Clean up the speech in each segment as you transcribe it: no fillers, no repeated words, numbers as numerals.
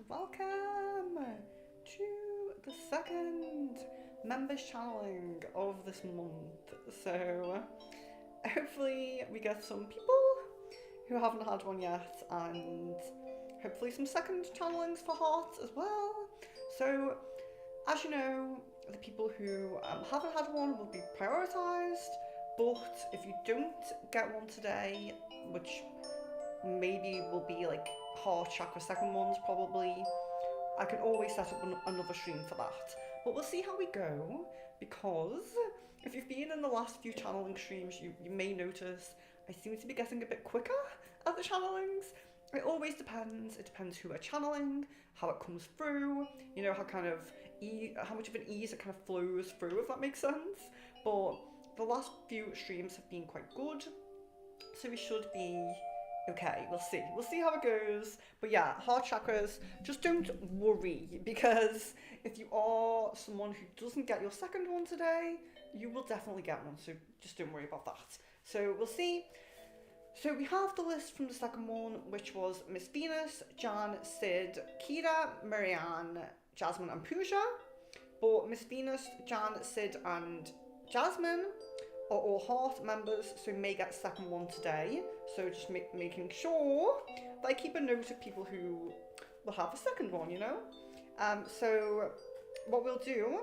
welcome to the second members channeling of this month. So hopefully we get some people who haven't had one yet, and hopefully some second channelings for hearts as well. So as you know, the people who haven't had one will be prioritised, but if you don't get one today, which maybe will be like heart chakra second ones probably, I can always set up another stream for that. But we'll see how we go, because if you've been in the last few channeling streams, you may notice I seem to be getting a bit quicker at the channelings. It always depends. It depends who we're channeling, how it comes through, you know, how kind of how much of an ease it kind of flows through, if that makes sense. But the last few streams have been quite good, so we should be okay. We'll see how it goes. But yeah, heart chakras, just don't worry, because if you are someone who doesn't get your second one today, you will definitely get one, so just don't worry about that. So we'll see. So we have the list from the second one, which was Miss Venus, Jan, Sid, Kira, Marianne, Jasmine and Pooja. But Miss Venus, Jan, Sid and Jasmine are all heart members, so may get second one today. So just making sure that I keep a note of people who will have a second one, you know? So what we'll do,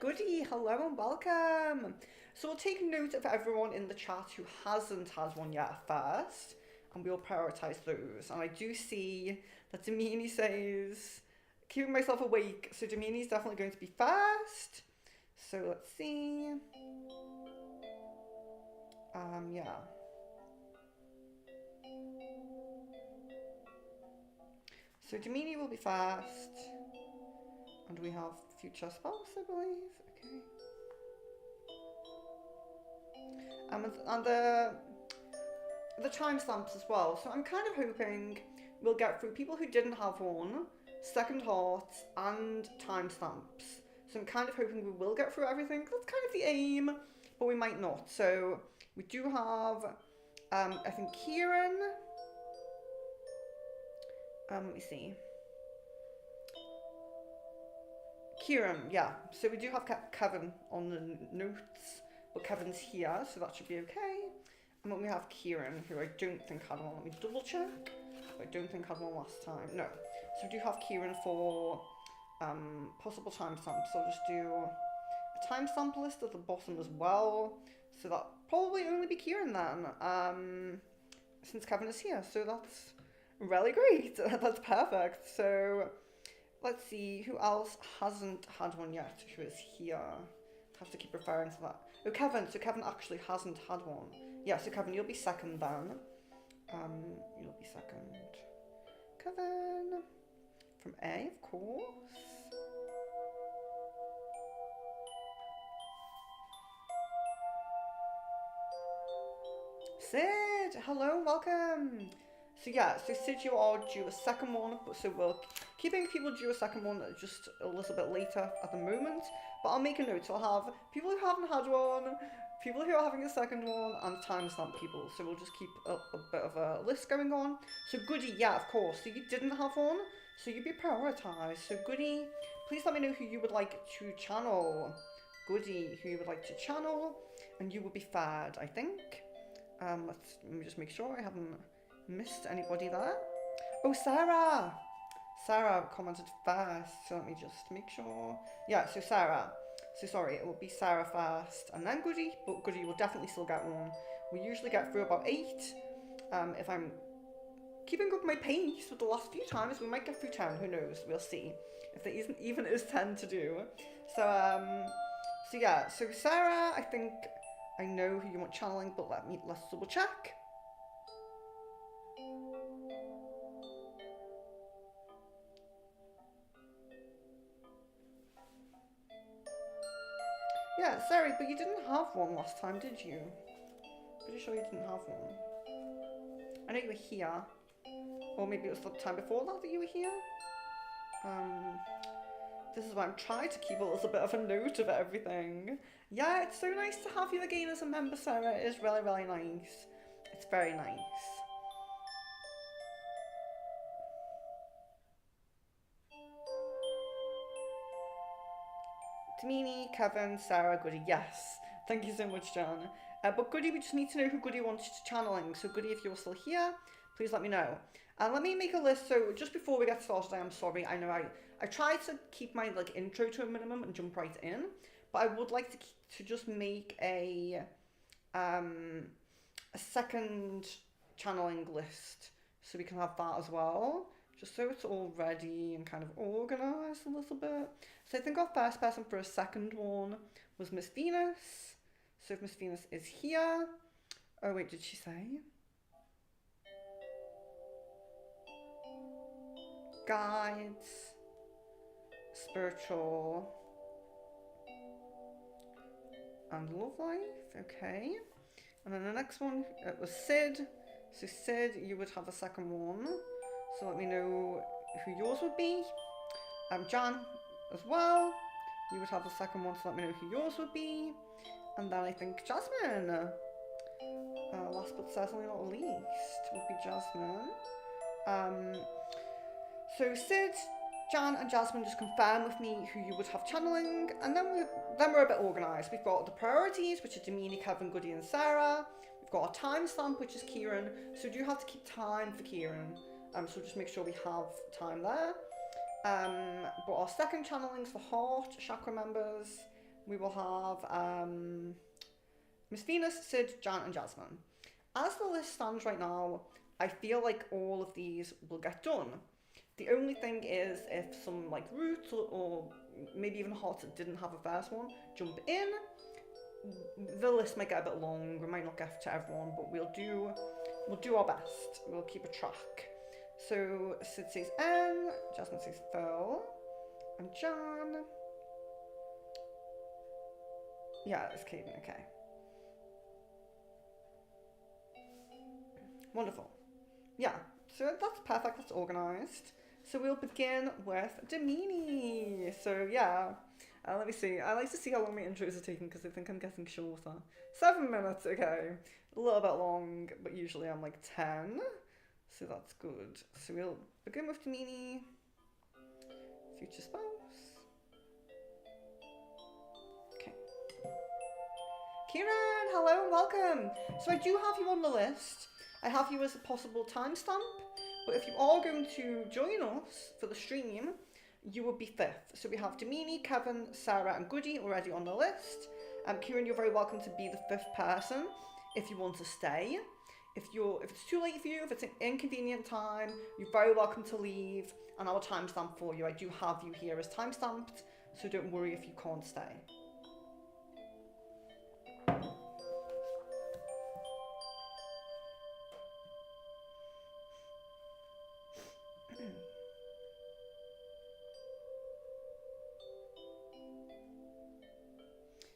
goody, hello and welcome. So we'll take note of everyone in the chat who hasn't had one yet first, and we'll prioritise those. And I do see that Damini says, keeping myself awake, so Damini's definitely going to be first. So let's see. Yeah. So Damini will be first, and we have future spouse, I believe. Okay. And the timestamps as well. So I'm kind of hoping we'll get through people who didn't have one, second hearts, and timestamps. So I'm kind of hoping we will get through everything. That's kind of the aim, but we might not. So we do have, I think Kieran. Let me see. Kieran, yeah. So we do have Kevin on the notes, but Kevin's here, so that should be okay. And then we have Kieran, who I don't think had one. Let me double check. I don't think had one last time. No. So we do have Kieran for possible timestamps. So I'll just do a timestamp list at the bottom as well. So that probably only be Kieran then, since Kevin is here. So that's really great. That's perfect. So let's see who else hasn't had one yet, who is here. Have to keep referring to that. Oh, Kevin. So Kevin actually hasn't had one. Yeah, so Kevin, you'll be second then. You'll be second. Kevin. From A, of course. Sid, hello, welcome. So yeah, so Sid, you are due a second one, so we're keeping people due a second one just a little bit later at the moment. But I'll make a note, so I'll have people who haven't had one, people who are having a second one, and timestamp people. So we'll just keep a bit of a list going on. So Goody, yeah, of course. So you didn't have one, so you'd be prioritised. So Goody, please let me know who you would like to channel. Goody, who you would like to channel, and you will be third, I think. Let me just make sure I haven't missed anybody there. Oh, Sarah! Sarah commented first, so let me just make sure. Yeah, so Sarah. So sorry, it will be Sarah first, and then Goody, but Goody will definitely still get one. We usually get through about 8. If I'm keeping up my pace with the last few times, we might get through 10, who knows, we'll see. If there even is 10 to do. So yeah, so Sarah, I think I know who you want channeling, but let's double check. Yeah, sorry, but you didn't have one last time, did you? Pretty sure you didn't have one. I know you were here. Or maybe it was the time before that you were here. This is why I'm trying to keep a little bit of a note of everything. Yeah, it's so nice to have you again as a member, Sarah. It is really, really nice. It's very nice. Damini, Kevin, Sarah, Goody. Yes. Thank you so much, Jan. But Goody, we just need to know who Goody wants to channeling. So Goody, if you're still here, please let me know. And let me make a list. So just before we get started, I am sorry. I know I try to keep my like intro to a minimum and jump right in, but I would like to just make a second channeling list so we can have that as well, just so it's all ready and kind of organized a little bit. So I think our first person for a second one was Miss Venus. So if Miss Venus is here, oh wait, did she say? Guides, spiritual, and love life, okay. And then the next one, it was Sid. So Sid, you would have a second one. So let me know who yours would be. Jan as well. You would have the second one, so let me know who yours would be. And then I think Jasmine. Last but certainly not least would be Jasmine. So Sid, Jan and Jasmine just confirm with me who you would have channeling, and then we're a bit organised. We've got the priorities, which are Damini, Kevin, Goody and Sarah. We've got our timestamp, which is Kieran. So we do have to keep time for Kieran. So just make sure we have time there. But our second channelings for heart chakra members, we will have Miss Venus, Sid, Jan and Jasmine. As the list stands right now, I feel like all of these will get done. The only thing is if some like roots or maybe even hearts that didn't have a first one jump in, the list might get a bit long. We might not get to everyone, but we'll do our best. We'll keep a track. So Sid says N, Jasmine says Phil, and Jan. Yeah, it's Caden, okay. Wonderful. Yeah, so that's perfect, that's organised. So we'll begin with Damini. So yeah, let me see. I like to see how long my intros are taking because I think I'm getting shorter. 7 minutes, okay. A little bit long, but usually I'm like 10. So that's good. So we'll begin with Damini, future spouse. Okay. Kieran, hello and welcome. So I do have you on the list. I have you as a possible timestamp. But if you are going to join us for the stream, you would be 5th. So we have Damini, Kevin, Sarah and Goody already on the list. Kieran, you're very welcome to be the 5th person if you want to stay. If it's too late for you, if it's an inconvenient time, you're very welcome to leave and I'll timestamp for you. I do have you here as timestamped, so don't worry if you can't stay.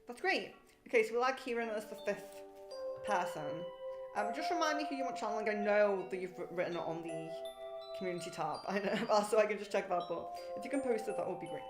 That's great. Okay, so we'll add Kieran as the 5th person. Just remind me who you want channeling. I know that you've written it on the community tab. I know, so I can just check that, but if you can post it, that would be great.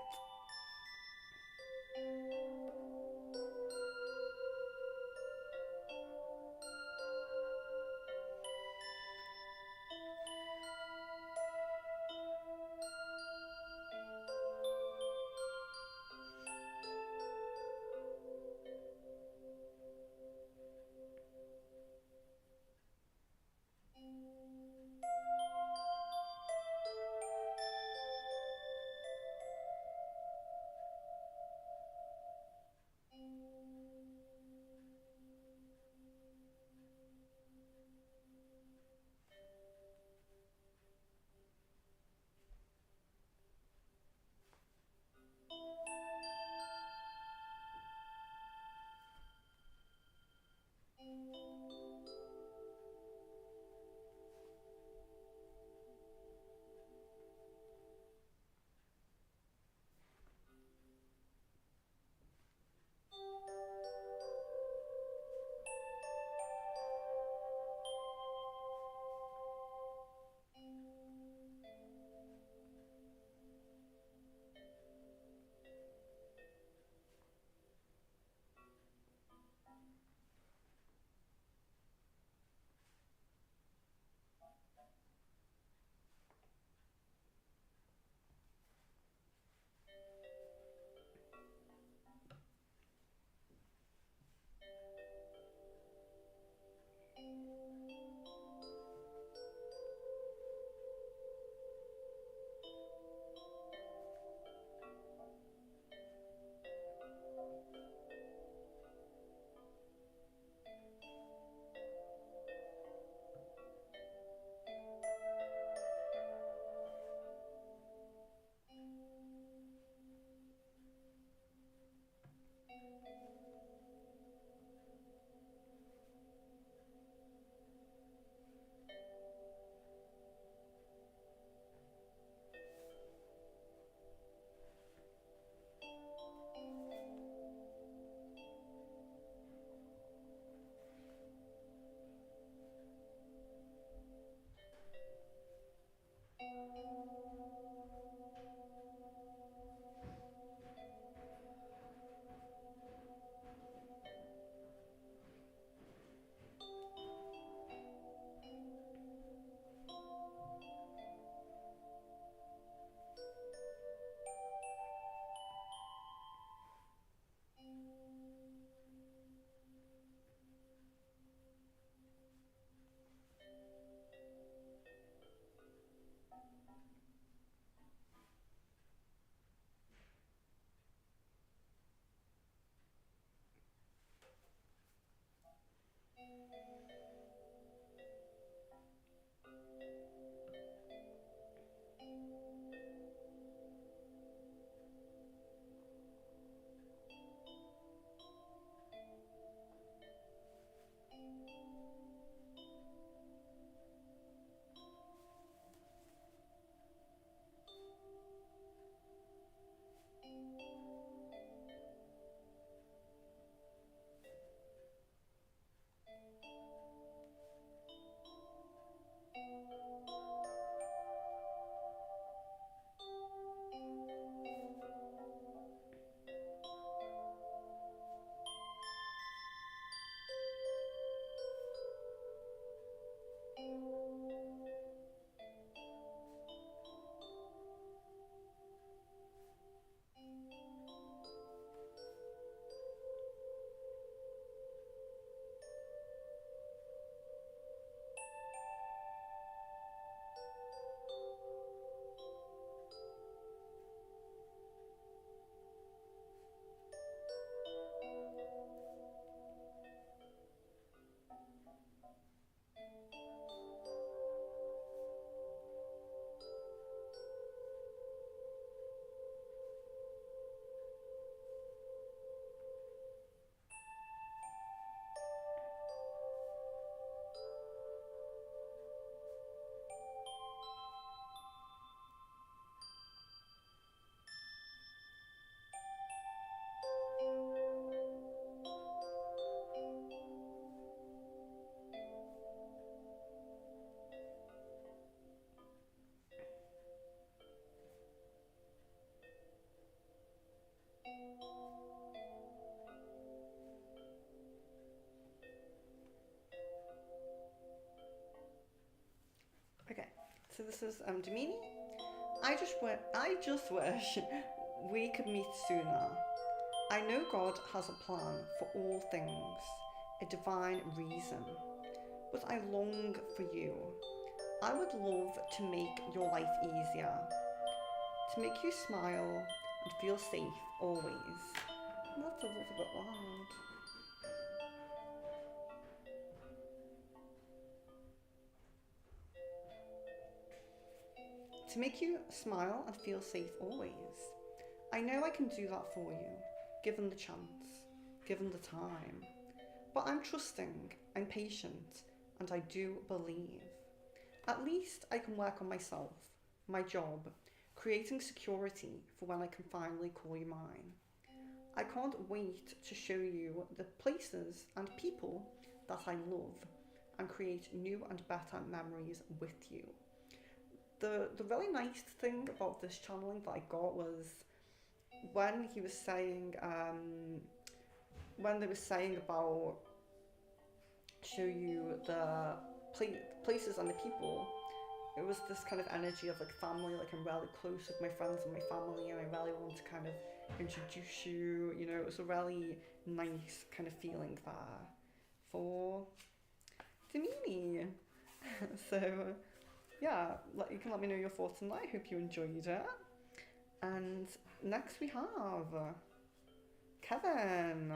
So this is Damini. I just wish we could meet sooner. I know God has a plan for all things, a divine reason, but I long for you. I would love to make your life easier, to make you smile and feel safe always. That's a little bit loud. To make you smile and feel safe always. I know I can do that for you, given the chance, given the time. But I'm trusting, I'm patient, and I do believe. At least I can work on myself, my job, creating security for when I can finally call you mine. I can't wait to show you the places and people that I love and create new and better memories with you. The really nice thing about this channeling that I got was when he was saying when they were saying about show you the places and the people, it was this kind of energy of like family, like I'm really close with my friends and my family and I really want to kind of introduce you, you know. It was a really nice kind of feeling there for Damini. So yeah, you can let me know your thoughts on that. I hope you enjoyed it. And next we have Kevin.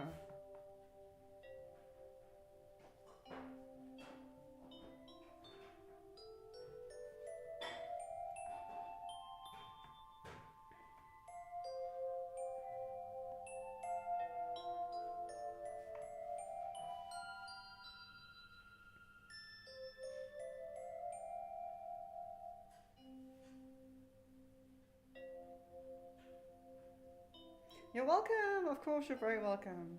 You're welcome. Of course, you're very welcome.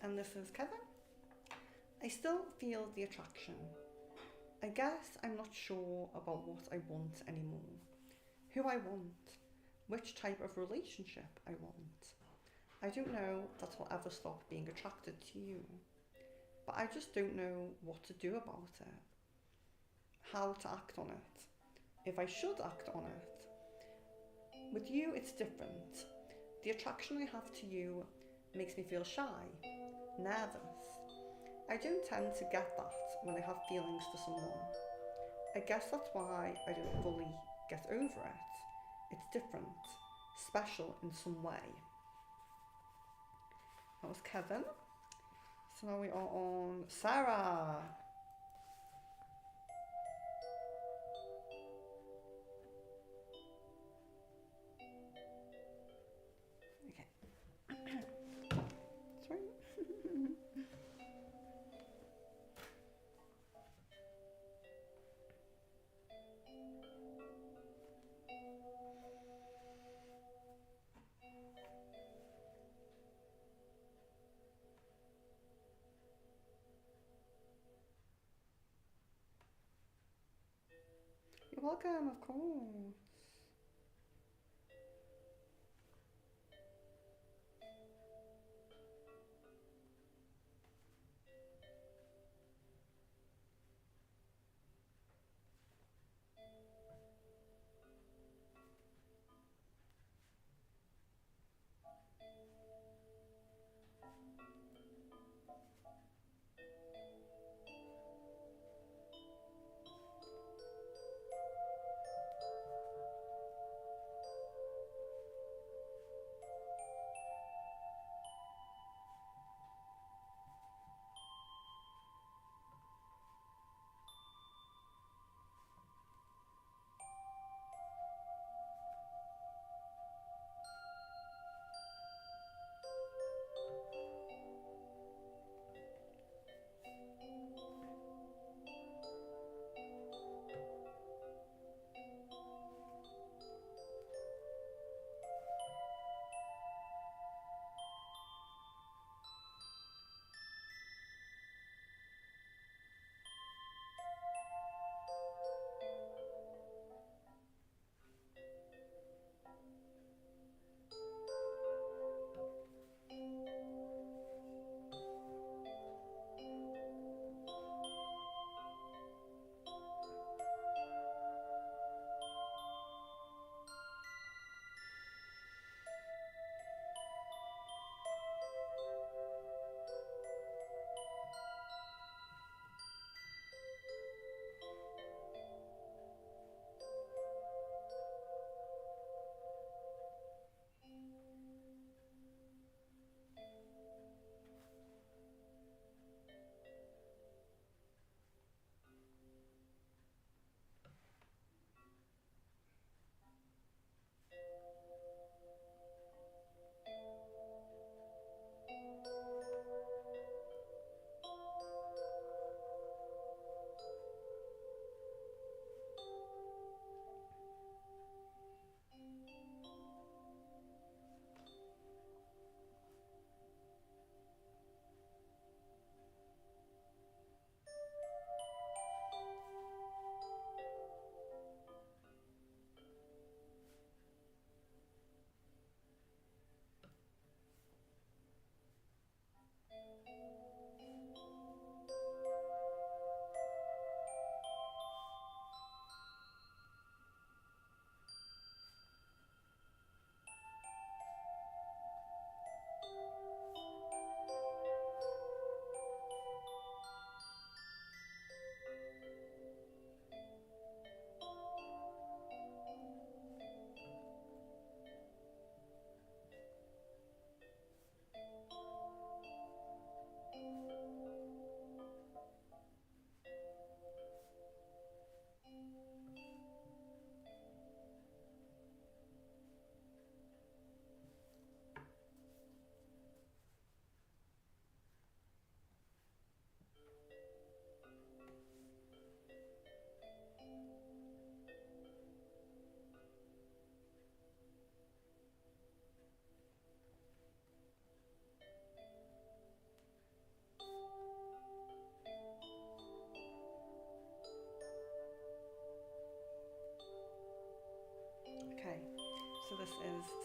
and this is Kevin. I still feel the attraction. I guess I'm not sure about what I want anymore. Who I want. Which type of relationship I want. I don't know that I'll ever stop being attracted to you. But I just don't know what to do about it. How to act on it. If I should act on it. With you, it's different. The attraction I have to you makes me feel shy, nervous. I don't tend to get that when I have feelings for someone. I guess that's why I don't fully get over it. It's different, special in some way. That was Kevin. So now we are on Sarah. Okay. Sorry. You're welcome, of course.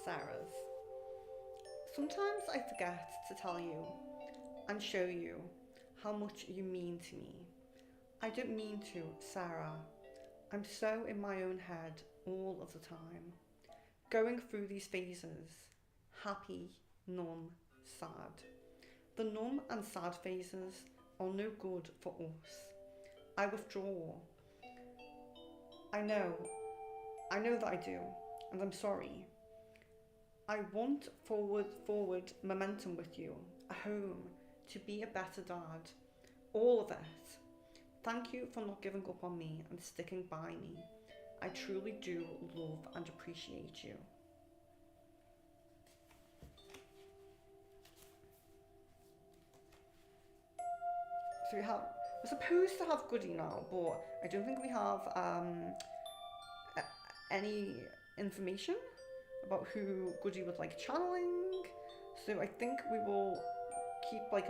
Sarah's. Sometimes I forget to tell you and show you how much you mean to me. I don't mean to, Sarah. I'm so in my own head all of the time, going through these phases, happy, numb, sad. The numb and sad phases are no good for us. I withdraw. I know that I do, and I'm sorry. I want forward momentum with you, a home, to be a better dad, all of it. Thank you for not giving up on me and sticking by me. I truly do love and appreciate you. So we're supposed to have Goody now, but I don't think we have any information about who Goody would like channeling. So I think we will keep like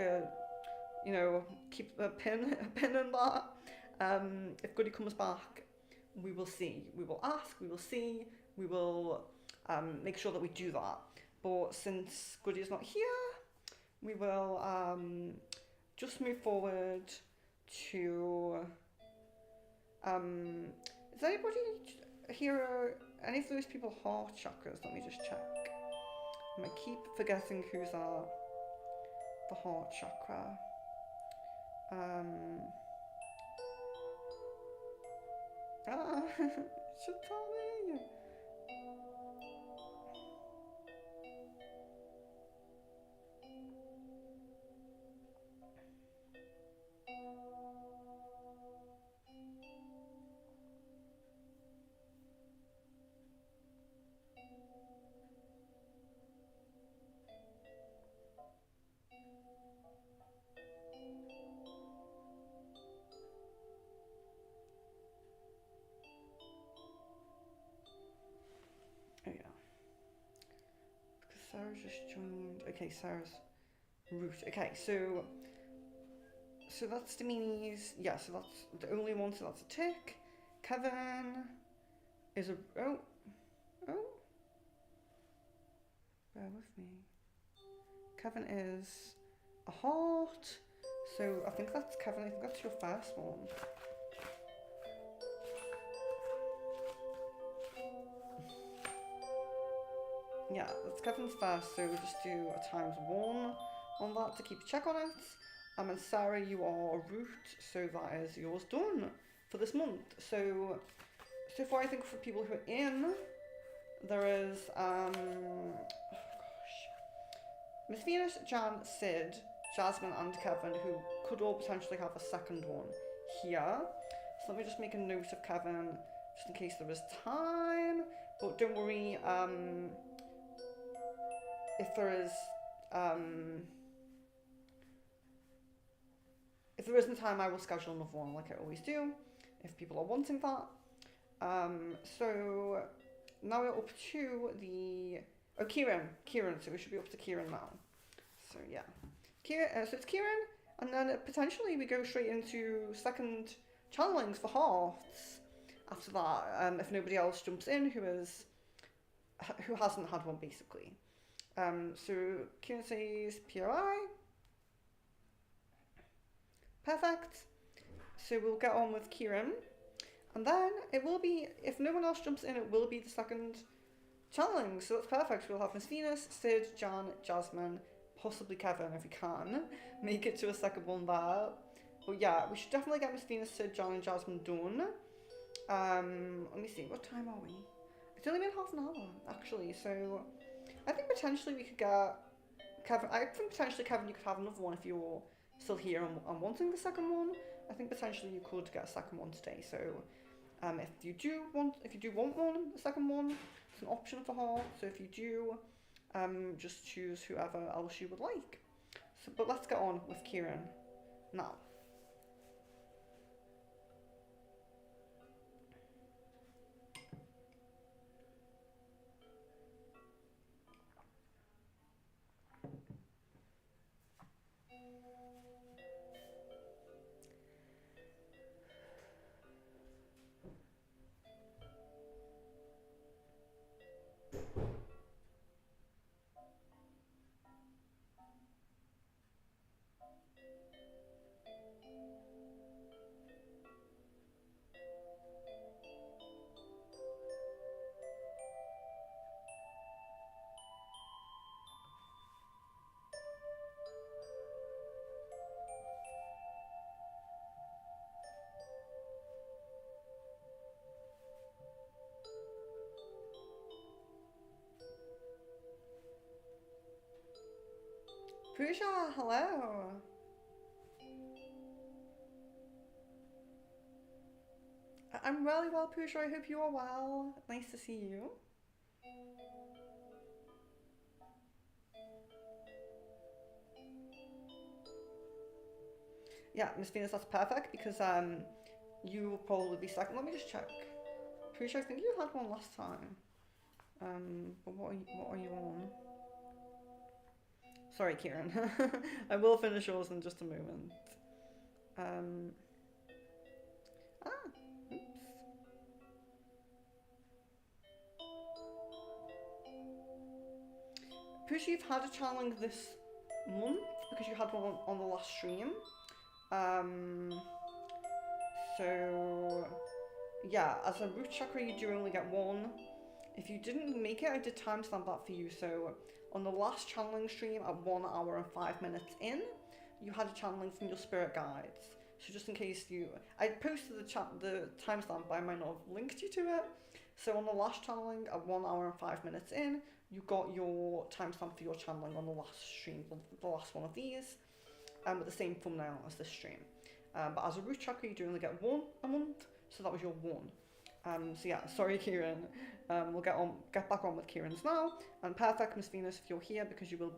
keep a pin in that. If Goody comes back, we will see. We will ask, we will see, we will make sure that we do that. But since Goody is not here, we will just move forward to is anybody here, any of those people heart chakras? Let me just check. I keep forgetting who's at the heart chakra. Should tell me. Oh yeah. Because Sarah's just joined. Okay, Sarah's root. Okay, so that's Demi's. Yeah, so that's the only one, so that's a tick. Kevin is a oh. Bear with me. Kevin is a heart. So I think that's Kevin, I think that's your first one. Yeah, that's Kevin's first, so we'll just do a ×1 on that to keep a check on it. And Sarah, you are a root, so that is yours done for this month. So far I think for people who are in, there is Miss Venus, Jan, Sid, Jasmine and Kevin, who could all potentially have a second one here. So let me just make a note of Kevin, just in case there is time. But don't worry, if there isn't time, I will schedule another one like I always do, if people are wanting that. So now we're up to the Kieran, so we should be up to Kieran now. So yeah, so it's Kieran, and then potentially we go straight into second channelings for hearts after that, if nobody else jumps in who hasn't had one basically. So Kieran says POI. Perfect. So we'll get on with Kieran. And then it will be, if no one else jumps in, it will be the second channeling. So that's perfect. We'll have Miss Venus, Sid, Jan, Jasmine, possibly Kevin if we can make it to a second one there. But yeah, we should definitely get Miss Venus, Sid, Jan and Jasmine done. Let me see, what time are we? It's only been half an hour actually, so I think potentially we could get Kevin. I think potentially Kevin, you could have another one if you're still here and wanting the second one. I think potentially you could get a second one today. So if you do want one, the second one, it's an option for her. So if you do, just choose whoever else you would like. So, but let's get on with Kieran now. Pooja, hello. I'm really well, Pooja. I hope you are well. Nice to see you. Yeah, Miss Venus, that's perfect because you will probably be second. Let me just check. Pooja, I think you had one last time. But what are you on? Sorry, Kieran. I will finish yours in just a moment. Um, oops. Pooja, you've had a challenge this month because you had one on the last stream. Um, so yeah, as a root chakra, you do only get one. If you didn't make it, I did timestamp that for you. So on the last channeling stream at 1 hour and 5 minutes in, you had a channeling from your spirit guides. So just in case I posted the timestamp, but I might not have linked you to it. So on the last channeling at 1 hour and 5 minutes in, you got your timestamp for your channeling on the last stream, the last one of these, with the same thumbnail as this stream. But as a root chakra, you do only get one a month, so that was your one. So yeah, sorry, Kieran. We'll get back on with Kieran's now. And perfect, Miss Venus, if you're here, because you will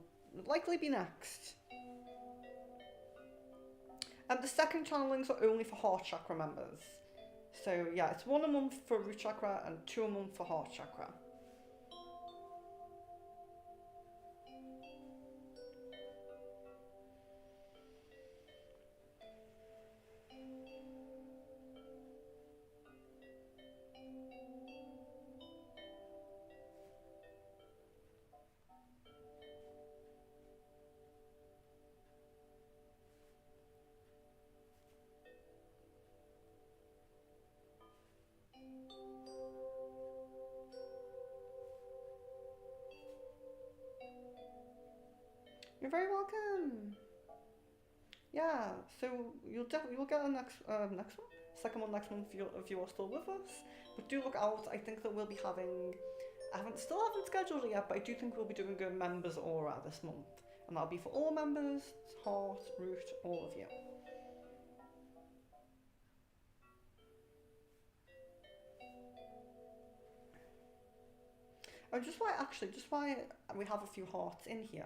likely be next. And the second channelings are only for heart chakra members. So yeah, it's 1 a month for root chakra and 2 a month for heart chakra. You're very welcome. Yeah, so you'll get a next one, second one next month if you are still with us. But do look out. I think that we'll be having. Still haven't scheduled it yet, but I do think we'll be doing a members aura this month, and that'll be for all members, heart, root, all of you. And just why we have a few hearts in here.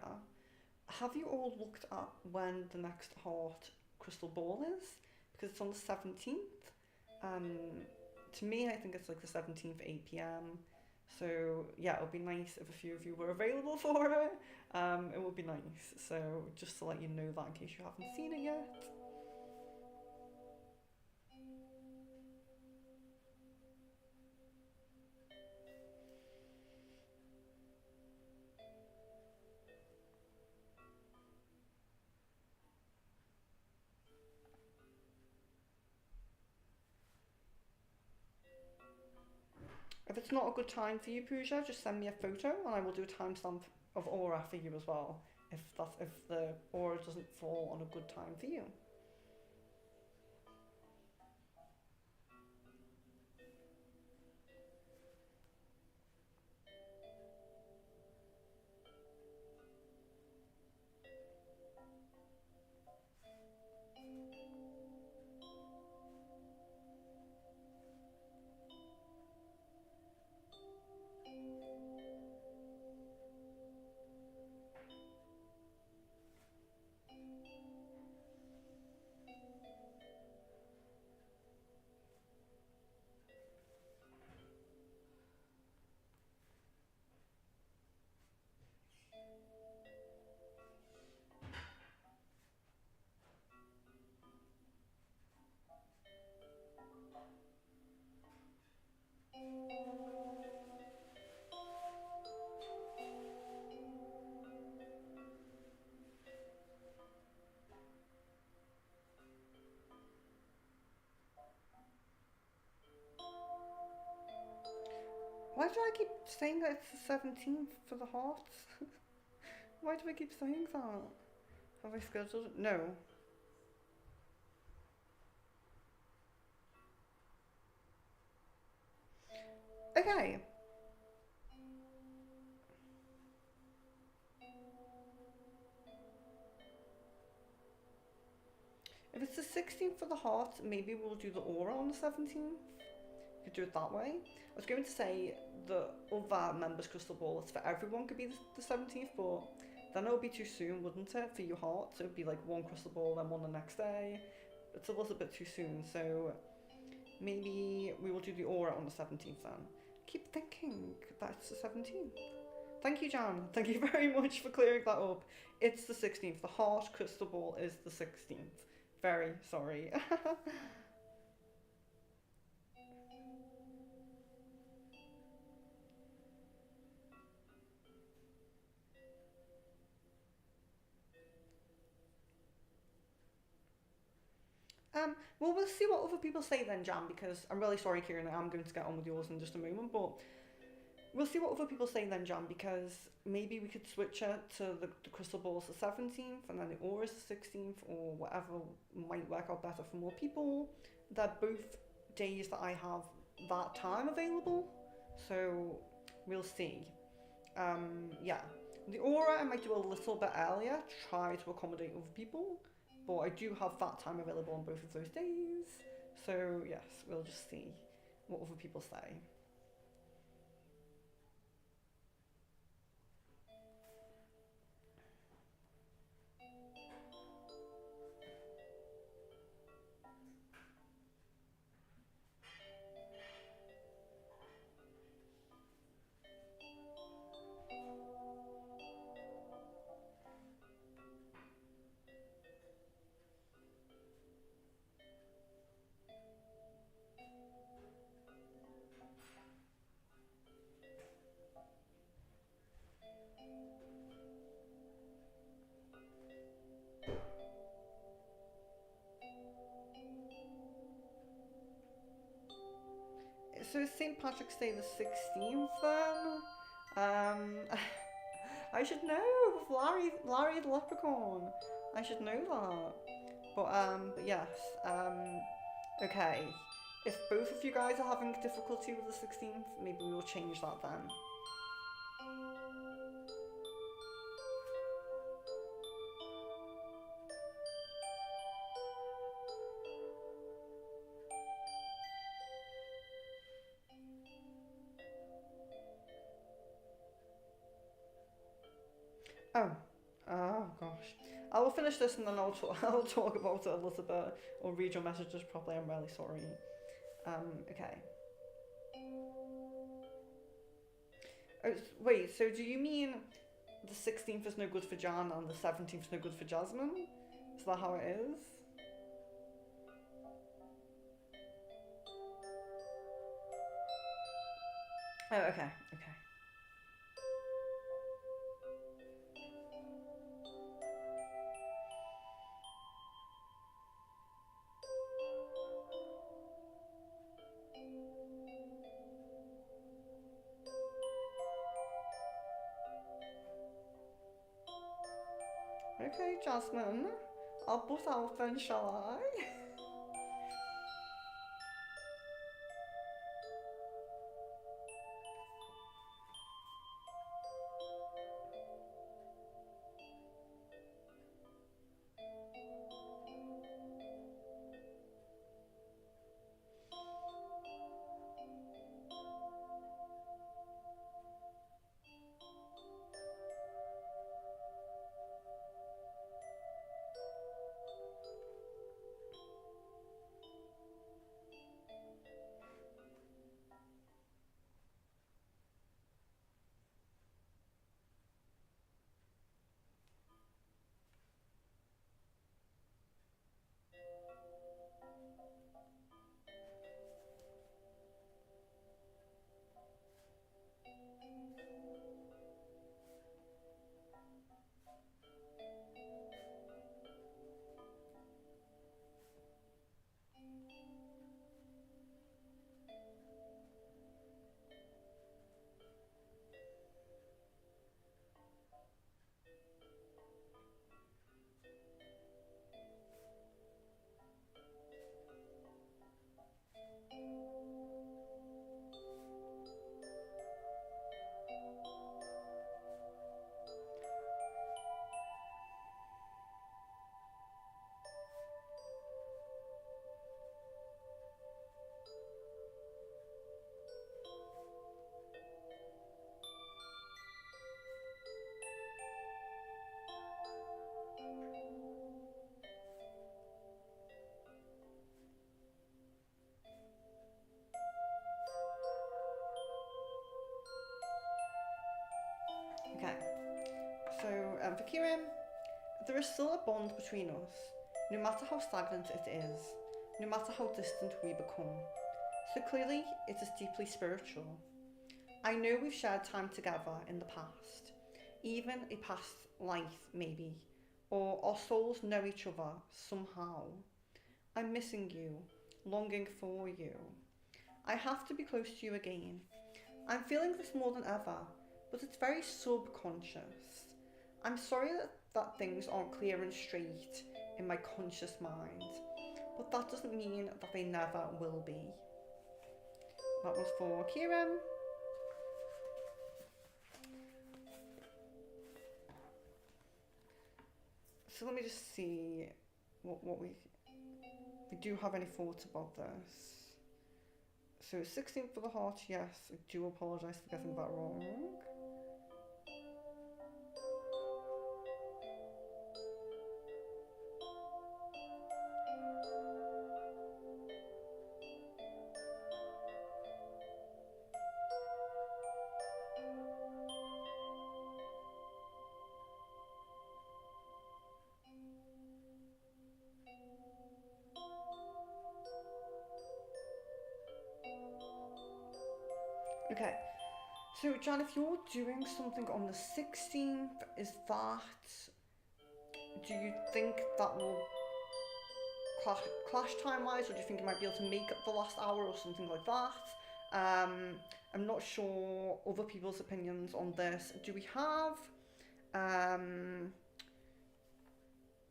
Have you all looked at when the next heart crystal ball is? Because it's on the 17th. To me, I think it's like the 17th, 8 p.m. So yeah, it would be nice if a few of you were available for it. It would be nice. So just to let you know that in case you haven't seen it yet. If it's not a good time for you, Pooja, just send me a photo and I will do a timestamp of aura for you as well. If the aura doesn't fall on a good time for you. Why do I keep saying that it's the 17th for the hearts? Why do I keep saying that? Have I scheduled it? No. Okay. If it's the 16th for the heart, maybe we'll do the aura on the 17th. You could do it that way. I was going to say the other members crystal ball, it's for everyone, could be the 17th, but then it would be too soon, wouldn't it, for your heart? So it would be like one crystal ball, then one the next day. It's a little bit too soon, so maybe we will do the aura on the 17th then. Keep thinking that's the 17th. Thank you, Jan. Thank you very much for clearing that up. It's the 16th. The heart crystal ball is the 16th. Very sorry. Well, we'll see what other people say then, Jan, because I'm really sorry, Kieran, I'm going to get on with yours in just a moment, but we'll see what other people say then, Jan, because maybe we could switch it to the crystal balls the 17th, and then the aura is the 16th, or whatever might work out better for more people. They're both days that I have that time available, so we'll see. Yeah. The aura I might do a little bit earlier, try to accommodate other people, but I do have that time available on both of those days. So yes, we'll just see what other people say. So it's St. Patrick's Day the 16th then? I should know with Larry the Leprechaun. I should know that. But yes, okay. If both of you guys are having difficulty with the 16th, maybe we'll change that then. Oh, oh gosh. I will finish this and then I'll talk about it a little bit or read your messages properly. I'm really sorry. Okay. Oh, wait, so do you mean the 16th is no good for Jan and the 17th is no good for Jasmine? Is that how it is? Oh, okay, okay. Okay, Jasmine. I'll put out then, shall I? for Kieran, there is still a bond between us, no matter how stagnant it is, no matter how distant we become. So clearly, it is deeply spiritual. I know we've shared time together in the past, even a past life maybe, or our souls know each other somehow. I'm missing you, longing for you. I have to be close to you again. I'm feeling this more than ever, but it's very subconscious. I'm sorry that things aren't clear and straight in my conscious mind, but that doesn't mean that they never will be. That was for Kieran. So let me just see what we do have any thoughts about this. So 16 for the heart, yes. I do apologise for getting that wrong. Okay, so Jan, if you're doing something on the 16th, do you think that will clash time-wise, or do you think you might be able to make up the last hour or something like that? I'm not sure other people's opinions on this. Do we have,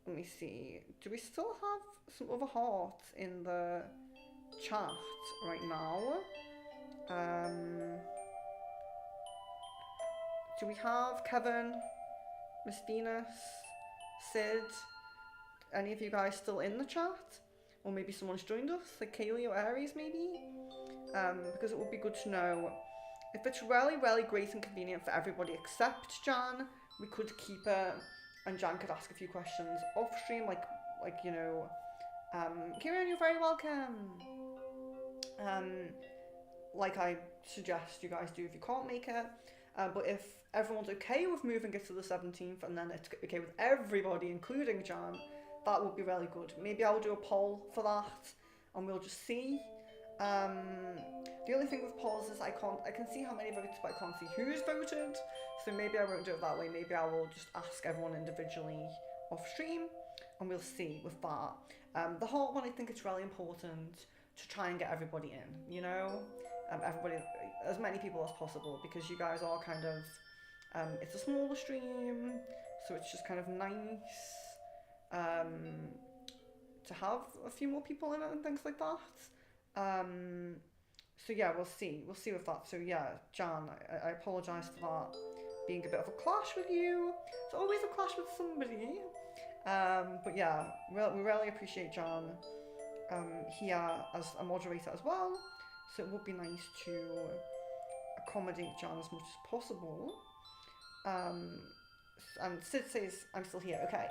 let me see, do we still have some other hearts in the chat right now? Do we have Kevin, Miss Venus, Sid, any of you guys still in the chat? Or maybe someone's joined us, like Kaylee or Aries maybe? Because it would be good to know. If it's really, really great and convenient for everybody except Jan, we could keep it and Jan could ask a few questions off stream, like you know, Kieran, you're very welcome. Like I suggest you guys do if you can't make it. But if everyone's okay with moving it to the 17th and then it's okay with everybody, including Jan, that would be really good. Maybe I'll do a poll for that and we'll just see. The only thing with polls is I can see how many voted, but I can't see who's voted. So maybe I won't do it that way. Maybe I will just ask everyone individually off stream and we'll see with that. The heart one, I think it's really important to try and get everybody in, you know? Everybody, as many people as possible, because you guys are kind of, it's a smaller stream, so it's just kind of nice to have a few more people in it and things like that. So yeah, we'll see with that. So yeah, Jan, I apologise for that being a bit of a clash with you. It's always a clash with somebody. But yeah, we really appreciate Jan here as a moderator as well. So it would be nice to accommodate Jan as much as possible. And Sid says, I'm still here. Okay.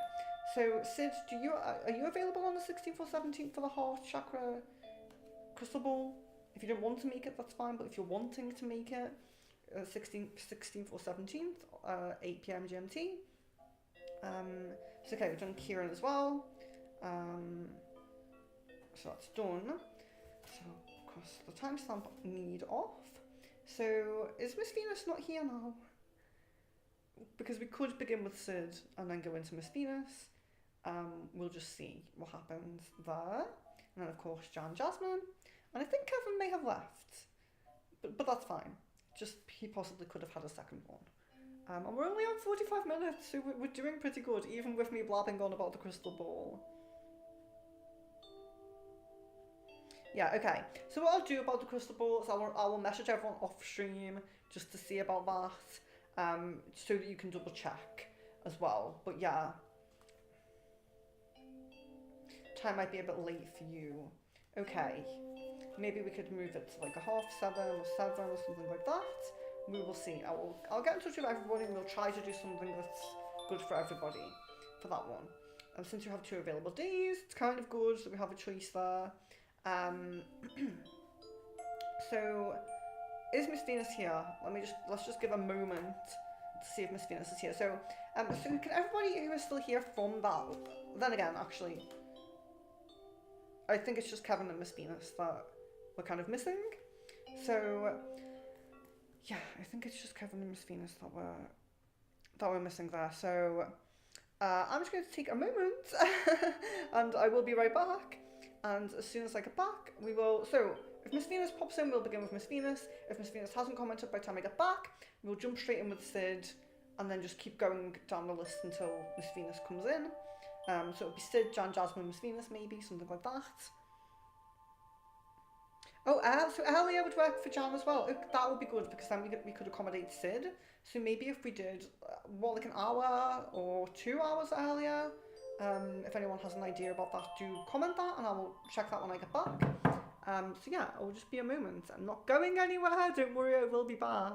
So Sid, are you available on the 16th or 17th for the heart chakra crystal ball? If you don't want to make it, that's fine. But if you're wanting to make it, 16th or 17th, 8 p.m. GMT. So okay, we've done Kieran as well. So that's done. So cross the timestamp need off. So is Miss Venus not here now? Because we could begin with Sid and then go into Miss Venus. We'll just see what happens there. And then of course Jan, Jasmine. And I think Kevin may have left. But that's fine. Just he possibly could have had a second one. And we're only on 45 minutes, so we're doing pretty good, even with me blabbing on about the crystal ball. Yeah, okay. So what I'll do about the crystal ball is I will message everyone off stream just to see about that, so that you can double check as well. But yeah, time might be a bit late for you. Okay, maybe we could move it to like a 7:30 or 7 or something like that. We will see. I'll get in touch with everybody and we'll try to do something that's good for everybody for that one. And since you have 2 available days, it's kind of good that we have a choice there. So is Miss Venus here? Let's just give a moment to see if Miss Venus is here. So, so can everybody who is still here from that? Then again, actually, I think it's just Kevin and Miss Venus that we're kind of missing. So, yeah, I think it's just Kevin and Miss Venus that we're missing there. So, I'm just going to take a moment, and I will be right back. And as soon as I get back, we will. So, if Miss Venus pops in, we'll begin with Miss Venus. If Miss Venus hasn't commented by the time I get back, we'll jump straight in with Sid, and then just keep going down the list until Miss Venus comes in. So it'll be Sid, Jan, Jasmine, Miss Venus, maybe something like that. Oh, so earlier would work for Jan as well. That would be good because then we could accommodate Sid. So maybe if we did like an hour or 2 hours earlier. If anyone has an idea about that, do comment that, and I will check that when I get back. So yeah, it will just be a moment. I'm not going anywhere. Don't worry, I will be back.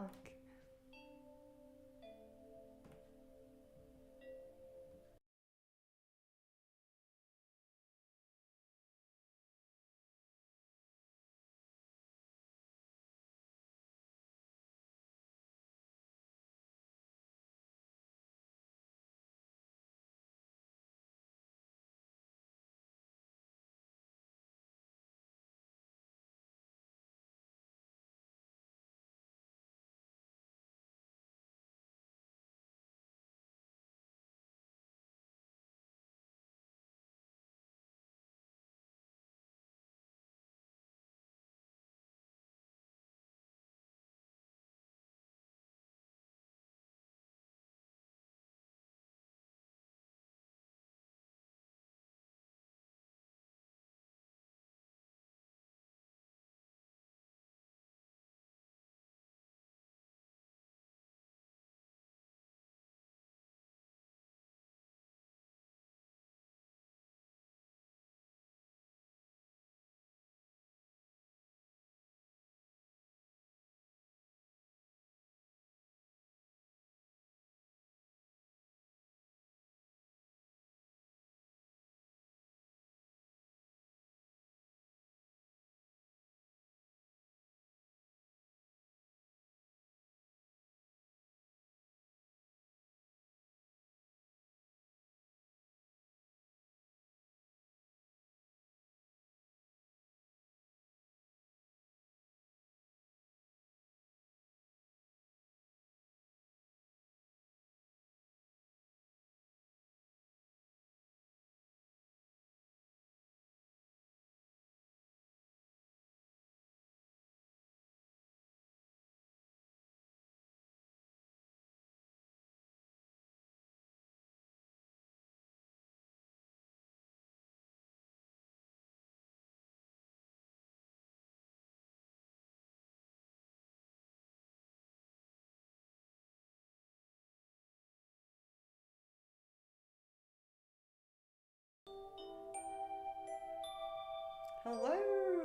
Hello,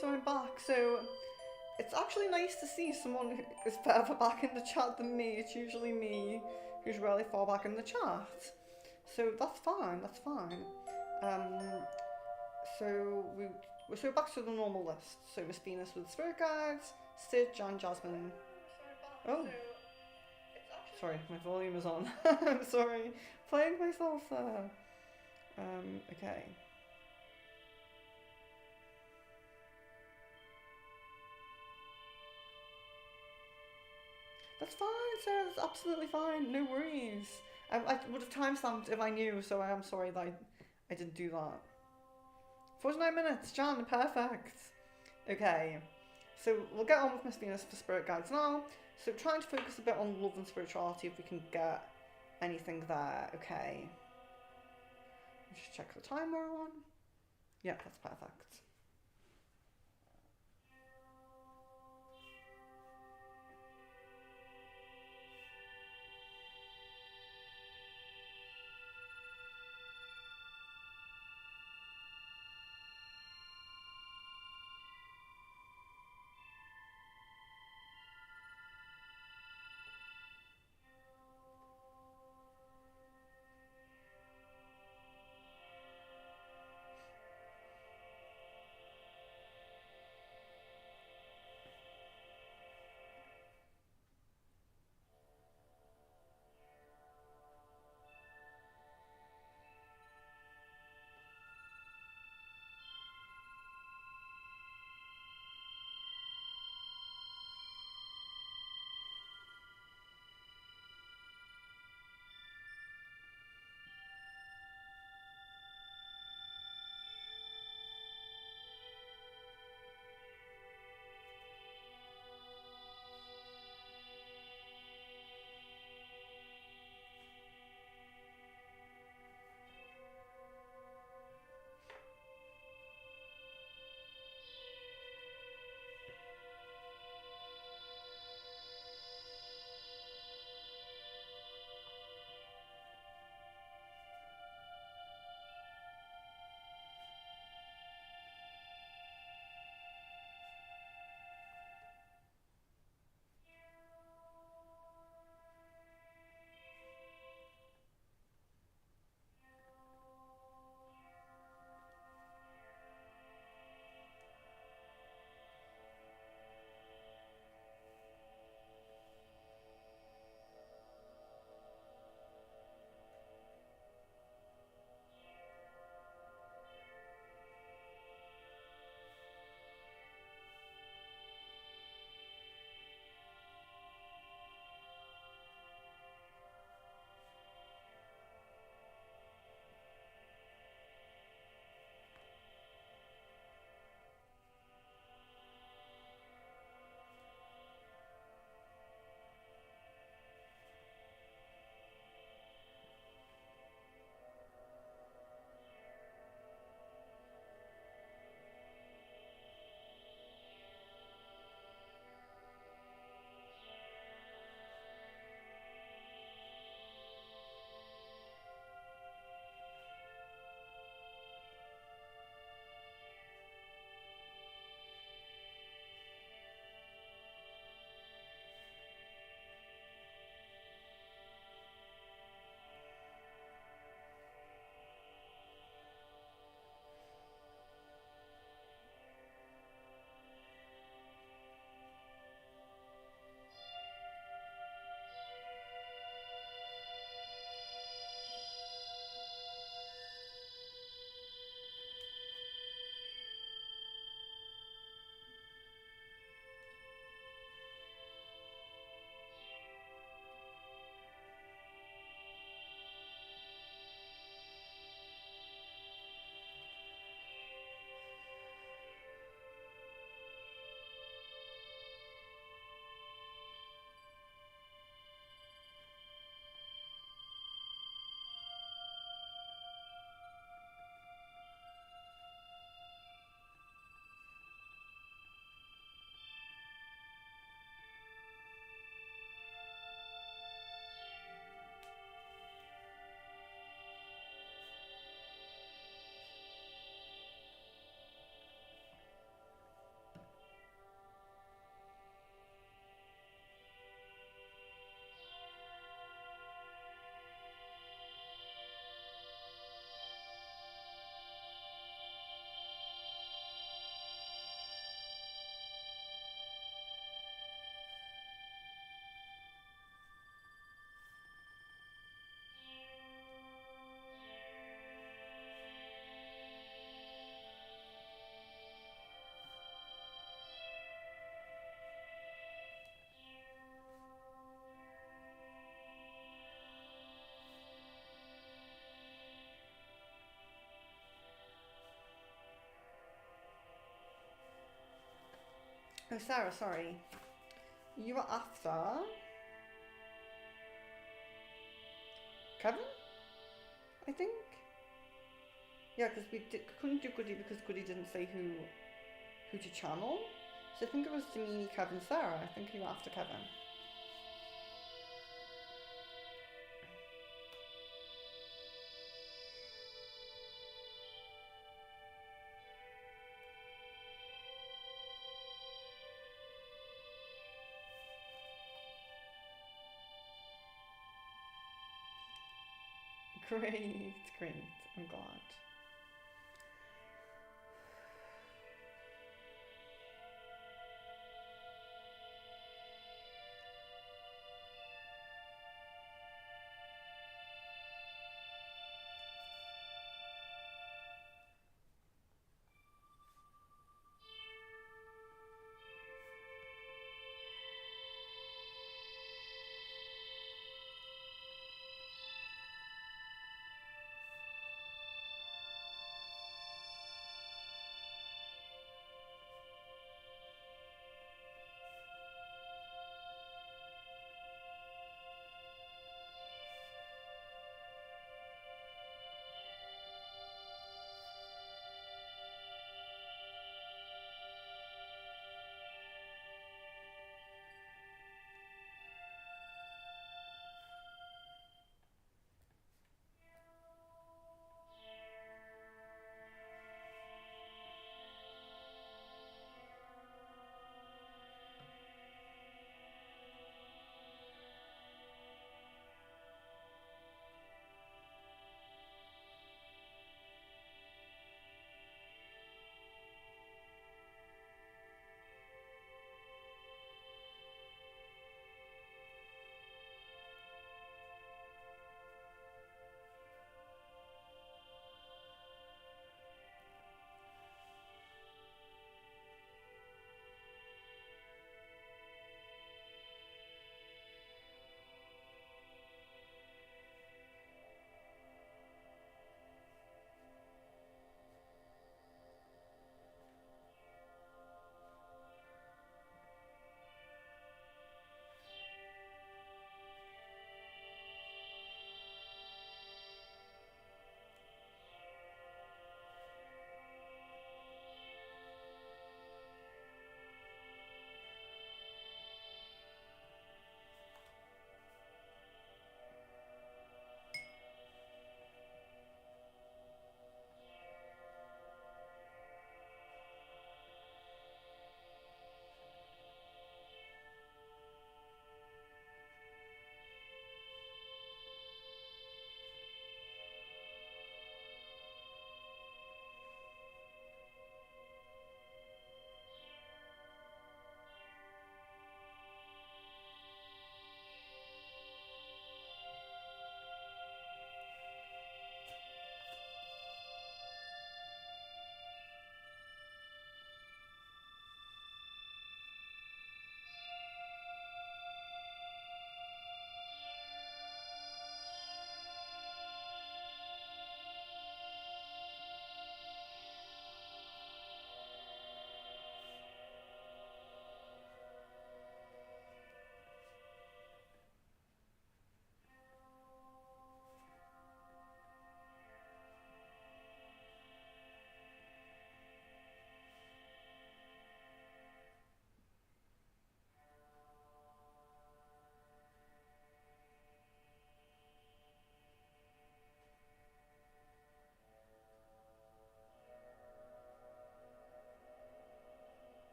so I'm back. So it's actually nice to see someone who is further back in the chat than me. It's usually me who's really far back in the chat. So that's fine, that's fine. So we're back to the normal list. So Miss Venus with Spirit Guides, Sid, Jan, Jasmine. Oh, sorry, my volume is on. I'm sorry, playing myself there. Okay. That's fine, sir. That's absolutely fine. No worries. I would have timestamped if I knew, so I am sorry that I didn't do that. 49 minutes, Jan, perfect. Okay, so we'll get on with Miss Venus for Spirit Guides now. So trying to focus a bit on love and spirituality if we can get anything there. Okay. Let's just check the time we're on. Yeah, that's perfect. Oh, Sarah, sorry. You were after Kevin, I think. Yeah, because we couldn't do Goody because Goody didn't say who to channel. So I think it was Janine, Kevin, Sarah. I think you were after Kevin. Great, great. I'm glad.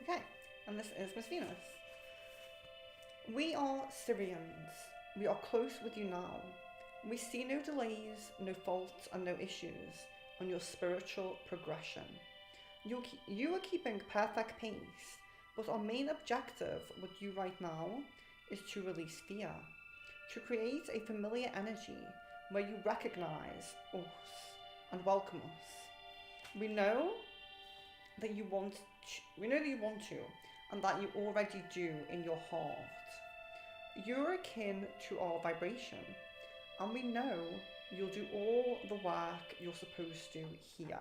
Okay, and this is Miss Venus. We are Syrians. We are close with you now. We see no delays, no faults, and no issues on your spiritual progression. You are keeping perfect pace, but our main objective with you right now is to release fear, to create a familiar energy where you recognize us and welcome us. We know that you want to, and that you already do in your heart. You're akin to our vibration, and we know you'll do all the work you're supposed to here.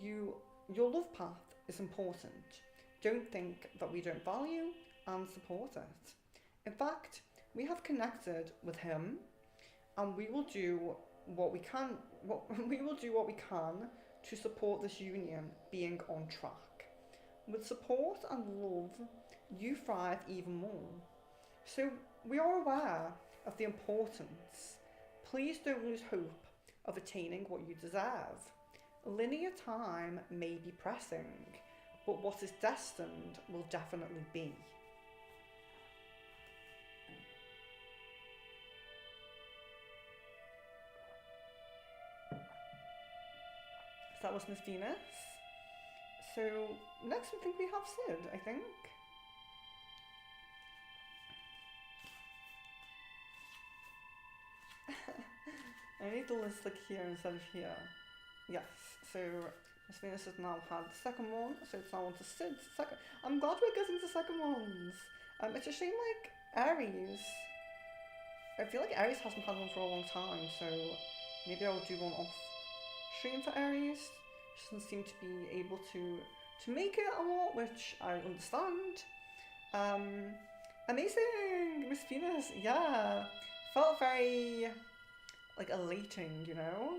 Your love path is important. Don't think that we don't value and support it. In fact, we have connected with him, and we will do what we can. We will do what we can to support this union being on track. With support and love, you thrive even more. So we are aware of the importance. Please don't lose hope of attaining what you deserve. Linear time may be pressing, but what is destined will definitely be. So that was Miss Venus. So next I think we have Sid, I think. I need the list like here instead of here. Yes, so Miss Venus has now had the second one, so it's now on to Sid's second. I'm glad we're getting to second ones. It's a shame like Aries. I feel like Aries hasn't had one for a long time, so maybe I'll do one off stream for Aries. She doesn't seem to be able to make it a lot, which I understand. Amazing! Miss Venus, yeah. Felt very like elating, you know?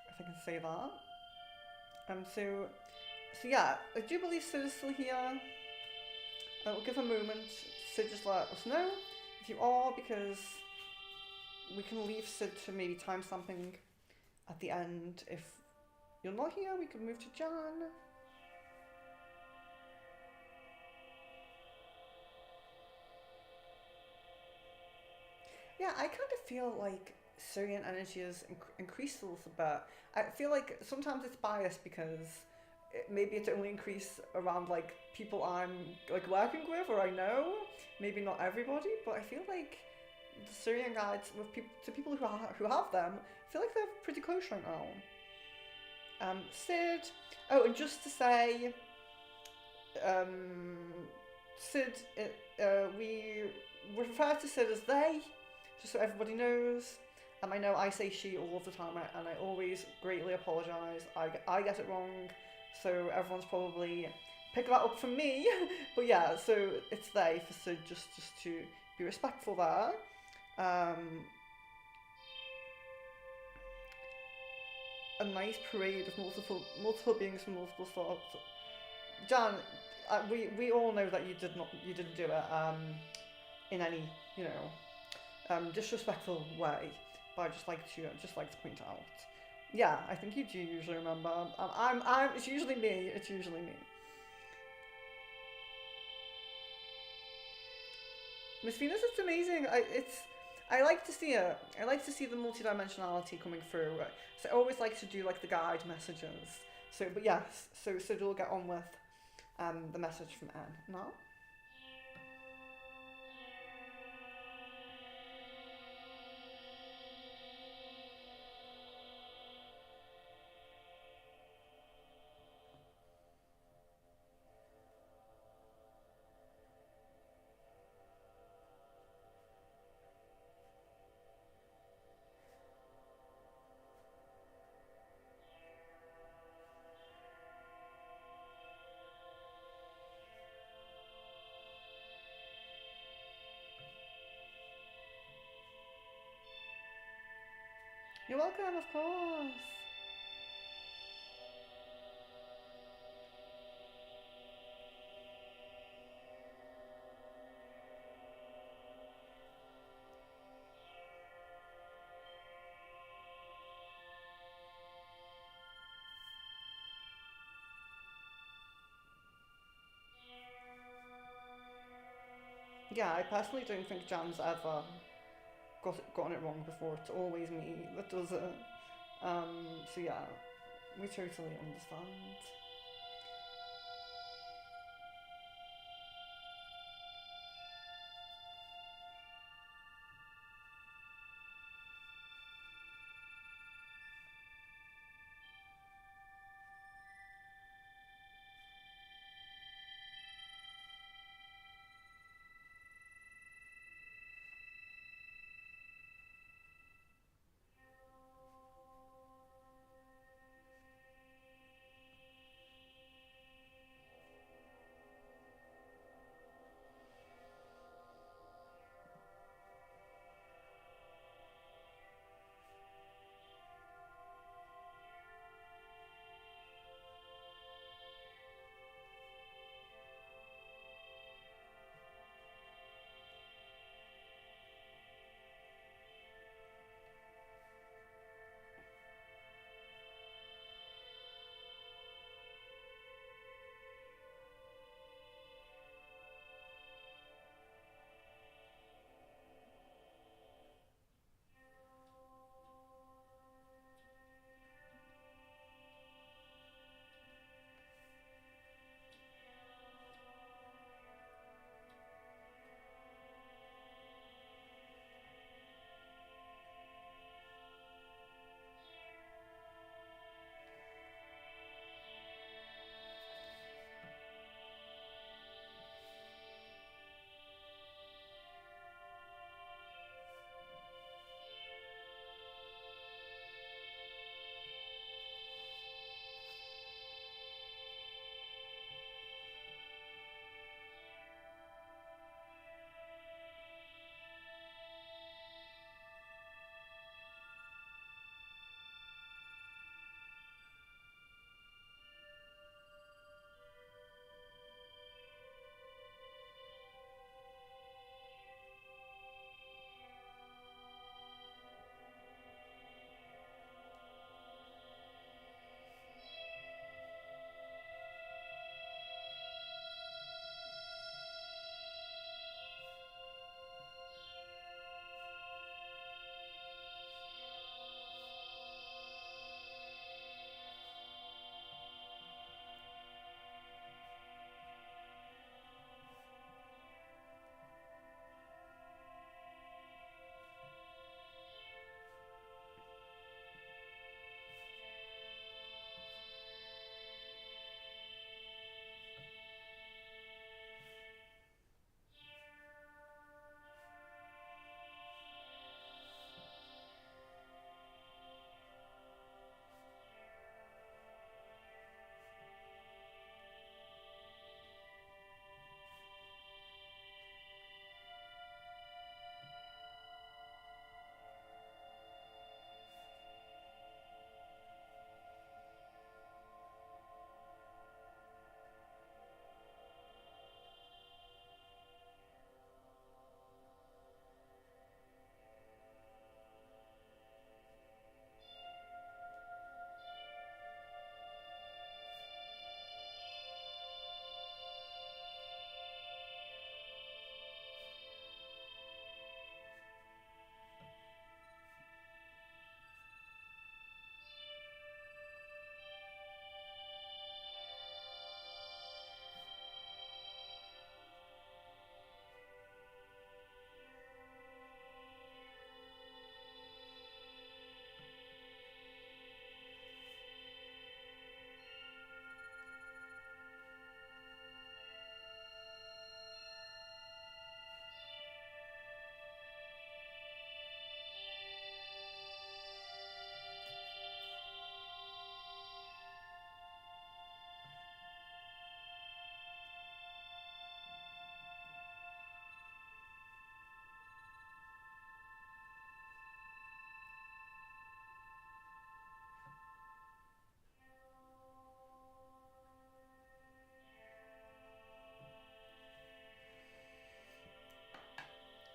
If I can say that. So yeah, I do believe Sid is still here. We'll give a moment. Sid, just let us know if you are, because we can leave Sid to maybe timestamping at the end. If you're not here, we can move to Jan. Yeah, I kind of feel like Syrian energy has increased a little bit. I feel like sometimes it's biased because maybe it's only increased around like people I'm like working with or I know. Maybe not everybody, but I feel like the Syrian guides with people who have them, I feel like they're pretty close right now. Sid. Oh, and just to say, Sid. We refer to Sid as they, just so everybody knows. I know I say she all of the time, and I always greatly apologise. I get it wrong, so everyone's probably pick that up from me. But yeah, so it's they for Sid, just to be respectful there. A nice parade of multiple beings from multiple sorts. Jan, we all know that you didn't do it in any disrespectful way. But I just like to point out. Yeah, I think you do usually remember. It's usually me. It's usually me. Miss Venus, it's amazing. I like to see it. I like to see the multidimensionality coming through. So I always like to do like the guide messages. So, but yes. So we'll get on with the message from Anne now. You're welcome, of course. Yeah, I personally don't think Jan's ever gotten it wrong before. It's always me that does it. So yeah, we totally understand.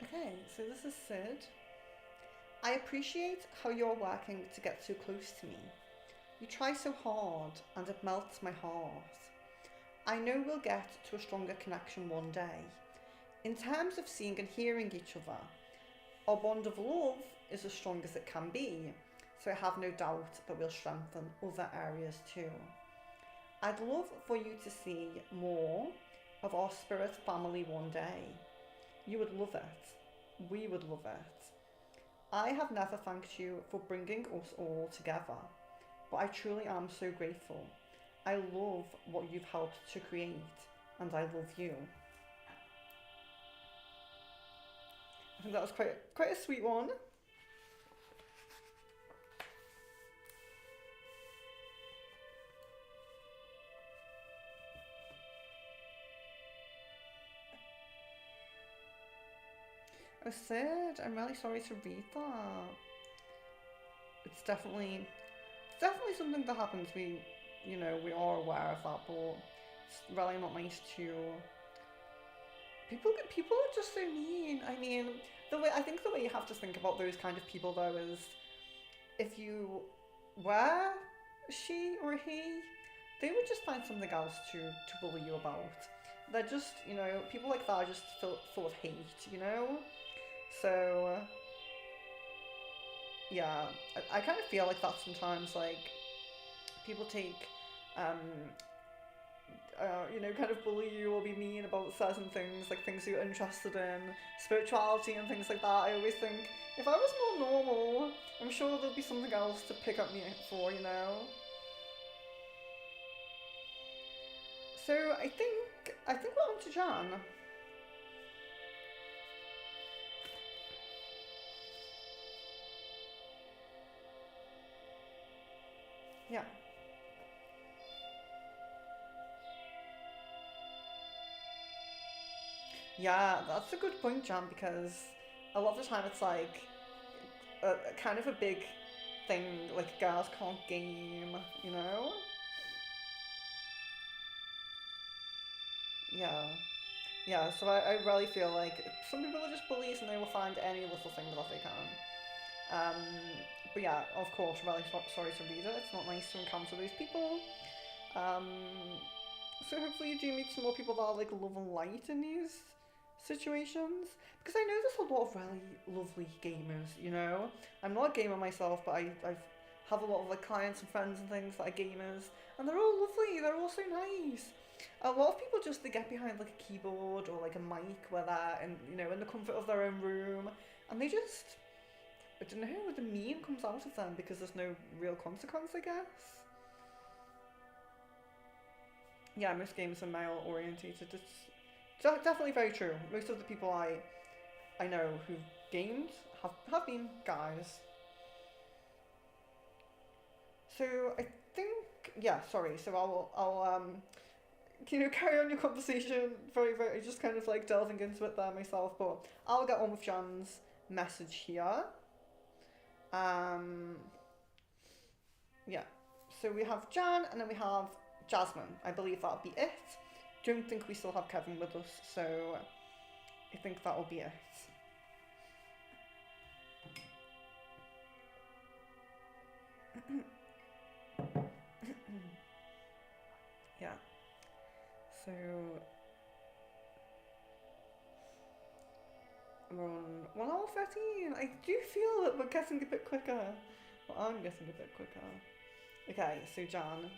Okay, so this is Sid. I appreciate how you're working to get so close to me. You try so hard, and it melts my heart. I know we'll get to a stronger connection one day. In terms of seeing and hearing each other, Our bond of love is as strong as it can be, so I have no doubt that we'll strengthen other areas too. I'd love for you to see more of our spirit family one day. You would love it. We would love it. I have never thanked you for bringing us all together, but I truly am so grateful. I love what you've helped to create, and I love you. I think that was quite a sweet one. Oh, Sid, I'm really sorry to read that. It's definitely something that happens. We are aware of that, but it's really not nice to. People are just so mean. I mean, I think the way you have to think about those kind of people though is, if you were she or he, they would just find something else to bully you about. They're just, people like that are just full of hate, So, yeah, I kind of feel like that sometimes, like, people take, kind of bully you or be mean about certain things, like things you're interested in, spirituality and things like that. I always think, if I was more normal, I'm sure there'd be something else to pick up me for, So I think we're on to Jan. Yeah. Yeah, that's a good point, Jan, because a lot of the time it's like a kind of a big thing, like girls can't game, Yeah. Yeah, so I really feel like some people are just bullies and they will find any little thing that they can. Um, but yeah, of course, really sorry to read it. It's not nice to encounter those people. Um, so hopefully you do meet some more people that are like love and light in these situations. Because I know there's a lot of really lovely gamers, I'm not a gamer myself, but I have a lot of like clients and friends and things that are gamers. And they're all lovely, they're all so nice. A lot of people just, they get behind like a keyboard or like a mic where they're in the comfort of their own room, and they just, I don't know, the meme comes out of them because there's no real consequence, I guess. Yeah, most games are male orientated. It's definitely very true. Most of the people I know who've gamed have been guys. So I think, yeah, sorry. So I'll carry on your conversation. Very, very, just kind of like delving into it there myself. But I'll get on with Jan's message here. Yeah. So we have Jan, and then we have Jasmine. I believe that'll be it. Don't think we still have Kevin with us, so I think that'll be it. Yeah. So we're on 1 hour 13. I do feel that we're getting a bit quicker. Well, I'm getting a bit quicker. Okay, so Jan.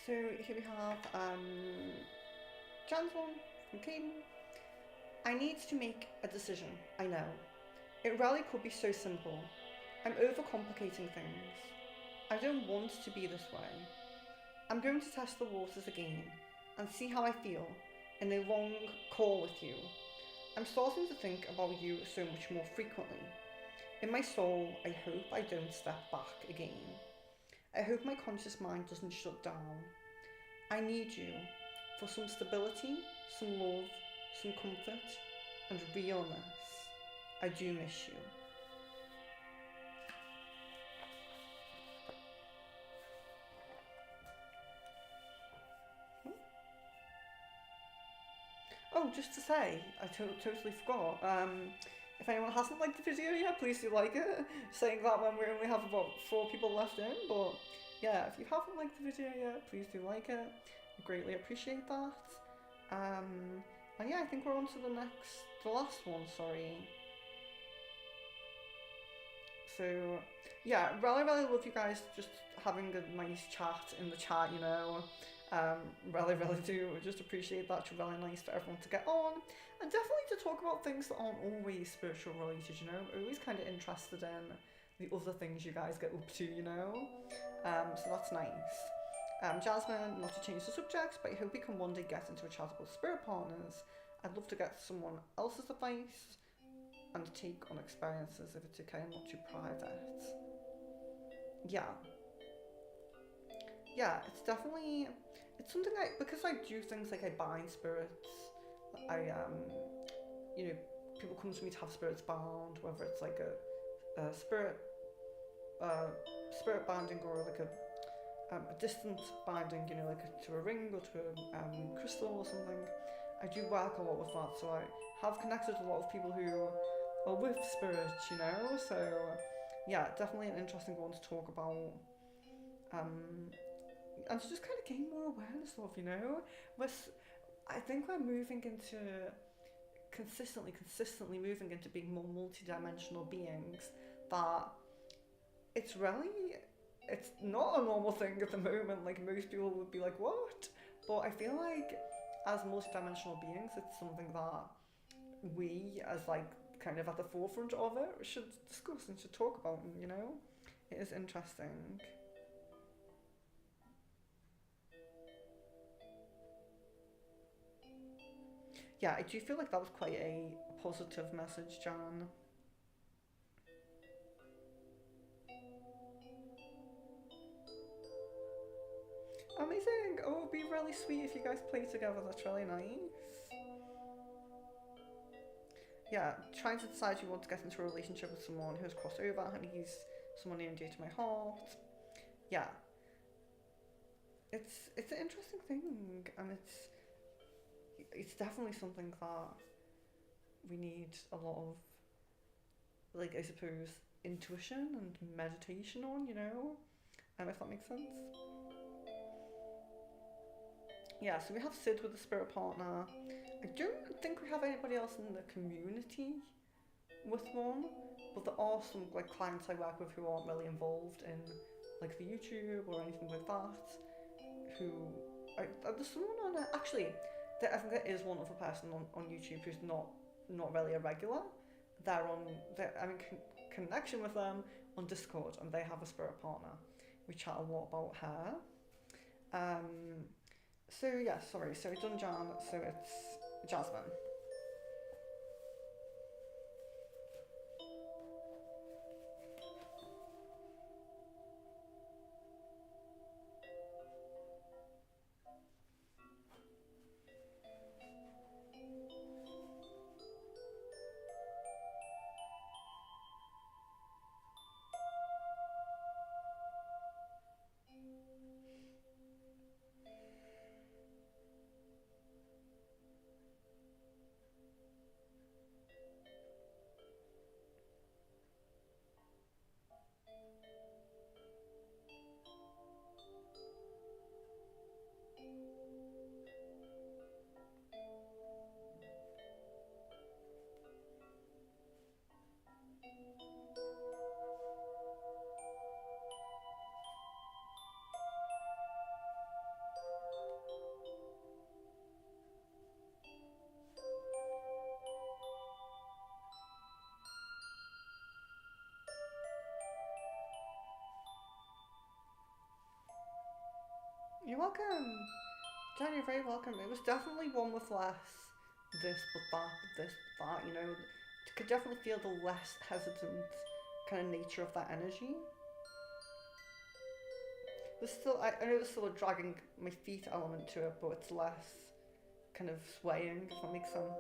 So here we have Jan's one from Caden. I need to make a decision, I know. It really could be so simple. I'm overcomplicating things. I don't want to be this way. I'm going to test the waters again and see how I feel in a long call with you. I'm starting to think about you so much more frequently. In my soul, I hope I don't step back again. I hope my conscious mind doesn't shut down. I need you for some stability, some love, some comfort, and realness. I do miss you. Oh, just to say, I totally forgot. If anyone hasn't liked the video yet, please do like it. Saying that when we only have about 4 people left in, but yeah, if you haven't liked the video yet, please do like it. I greatly appreciate that. And yeah, I think we're on to the last one, sorry. So yeah, really love you guys just having a nice chat in the chat, you know. Really do just appreciate that. It's really nice for everyone to get on, and definitely to talk about things that aren't always spiritual related, you know. I'm always kind of interested in the other things you guys get up to, you know. So that's nice. Jasmine, not to change the subject, but I hope we can one day get into a chat about spirit partners. I'd love to get someone else's advice and take on experiences if it's okay and not too private. Yeah, it's definitely, it's something because I do things like I bind spirits, you know, people come to me to have spirits bound, whether it's like a spirit binding or like a distant binding, you know, like to a ring or to a crystal or something. I do work a lot with that, so I have connected with a lot of people who are with spirits, you know, so yeah, definitely an interesting one to talk about. And to just kind of gain more awareness of, you know, I think we're moving into consistently moving into being more multi-dimensional beings, that it's not a normal thing at the moment. Like, most people would be like, what? But I feel like as multi-dimensional beings, it's something that we, as like kind of at the forefront of it, should discuss and should talk about, and you know, it is interesting. Yeah, I do feel like that was quite a positive message, Jan. Amazing! Oh, it'd be really sweet if you guys play together, that's really nice. Yeah, trying to decide you want to get into a relationship with someone who has crossed over and he's someone near and dear to my heart. Yeah. It's an interesting thing, and it's definitely something that we need a lot of, like, I suppose, intuition and meditation on, you know? If that makes sense. Yeah, so we have Sid with a spirit partner. I don't think we have anybody else in the community with one, but there are some like clients I work with who aren't really involved in like the YouTube or anything like that. There's someone on it. Actually, I think there is one other person on YouTube who's not really a regular. I'm in connection with them on Discord, and they have a spirit partner. We chat a lot about her. So yeah, sorry. So we've done Jan. So it's Jasmine. You're welcome. Jen, you're very welcome. It was definitely one with less this but that, but this but that, you know. You could definitely feel the less hesitant kind of nature of that energy. There's still, I know there's still a dragging my feet element to it, but it's less kind of swaying, if that makes sense.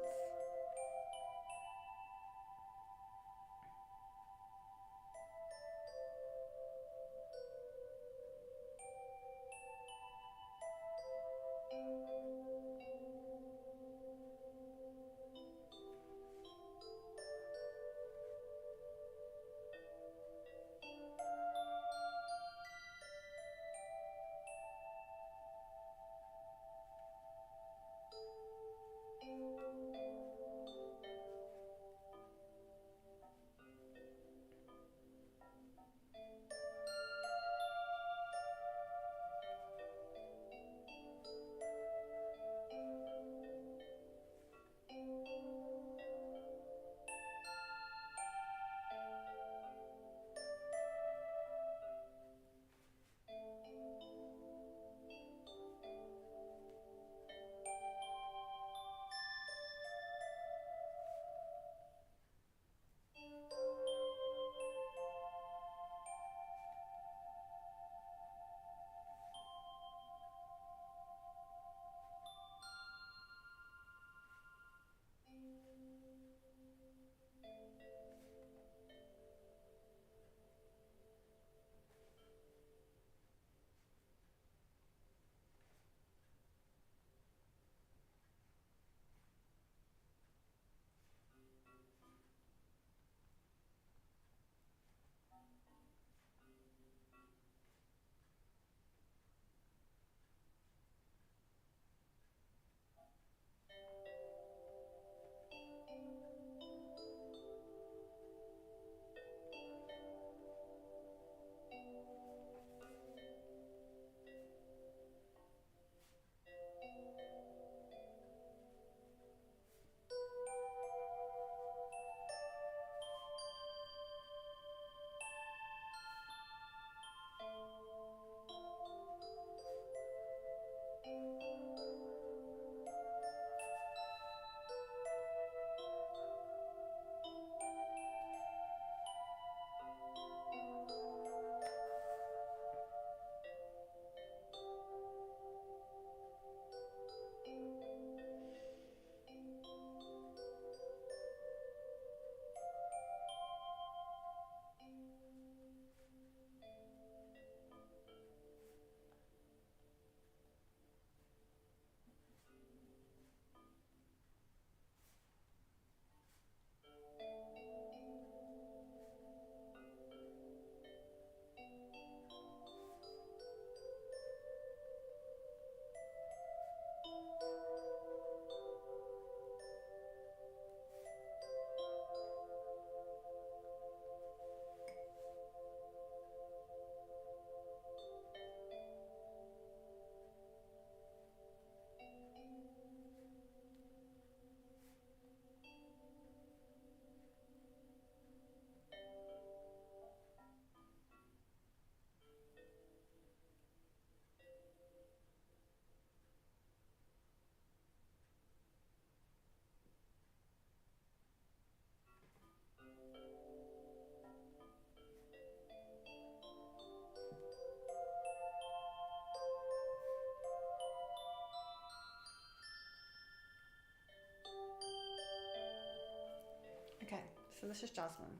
Okay, so this is Jasmine.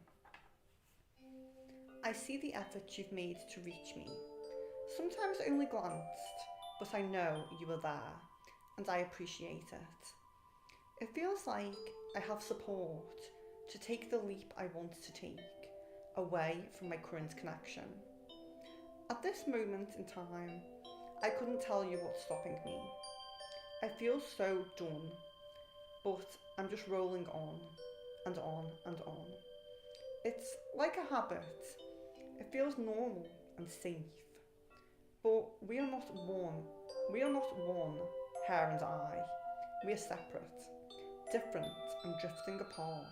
I see the effort you've made to reach me. Sometimes I only glanced, but I know you were there, and I appreciate it. It feels like I have support to take the leap I want to take away from my current connection. At this moment in time, I couldn't tell you what's stopping me. I feel so done, but I'm just rolling on and on and on. It's like a habit. It feels normal and safe. But we are not one. We are not one, her and I. We are separate, different and drifting apart.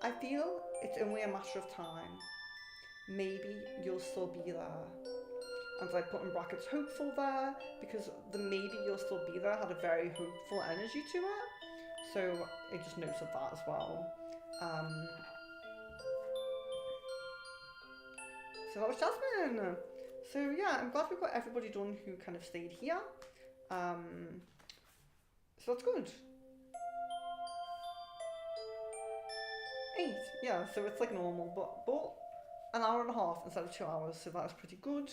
I feel it's only a matter of time. Maybe you'll still be there. and I put in brackets hopeful there, because the maybe you'll still be there had a very hopeful energy to it. So I just noted that as well. So that was Jasmine. So yeah, I'm glad we've got everybody done who kind of stayed here. So that's good. 8, yeah, so it's like normal, but an hour and a half instead of 2 hours, so that is pretty good.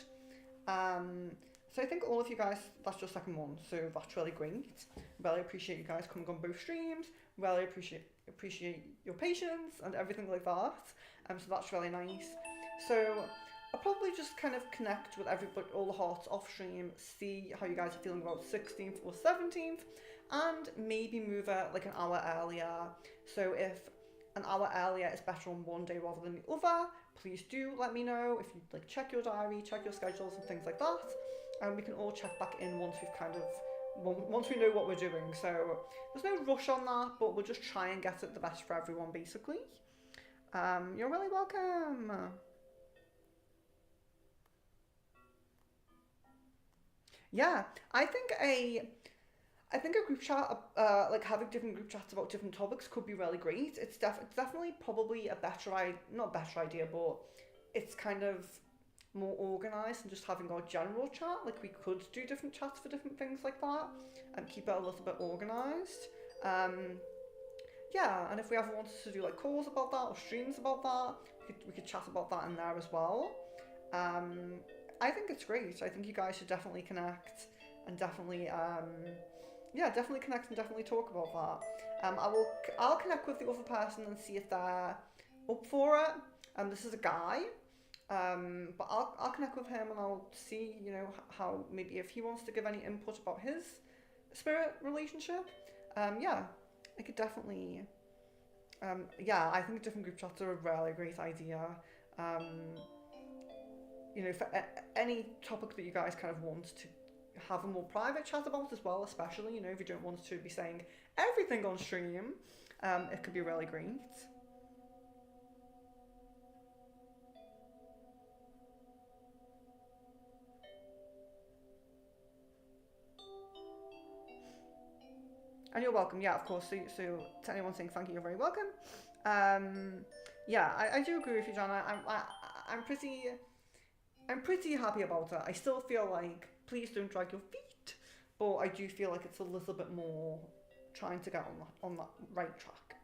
So I think all of you guys, that's your second one, so that's really great. Really appreciate you guys coming on both streams. Really appreciate your patience and everything like that. So that's really nice. So I'll probably just kind of connect with everybody, all the hearts off stream, see how you guys are feeling about 16th or 17th, and maybe move it like an hour earlier. So if an hour earlier is better on one day rather than the other, please do let me know. If you like, check your diary, check your schedules and things like that, and we can all check back in once we've kind of once we know what we're doing. So there's no rush on that, but we'll just try and get it the best for everyone, basically. You're really welcome. Yeah, I think a group chat, like having different group chats about different topics could be really great. It's definitely probably a better not better idea, but it's kind of more organised than just having our general chat. Like we could do different chats for different things like that and keep it a little bit organised. Yeah, and if we ever wanted to do like calls about that or streams about that, we could chat about that in there as well. I think it's great. I think you guys should definitely connect and definitely definitely connect and definitely talk about that. I'll connect with the other person and see if they're up for it. This is a guy, but I'll connect with him and I'll see, you know, how maybe if he wants to give any input about his spirit relationship. Yeah, I could definitely. I think different group chats are a really great idea. You know, for any topic that you guys kind of want to have a more private chat about as well, especially, you know, if you don't want to be saying everything on stream, it could be really great. And you're welcome, yeah, of course. So to anyone saying thank you, you're very welcome. Yeah, I do agree with you, Jana. I'm pretty happy about it. I still feel like, please don't drag your feet, but I do feel like it's a little bit more trying to get on that right track.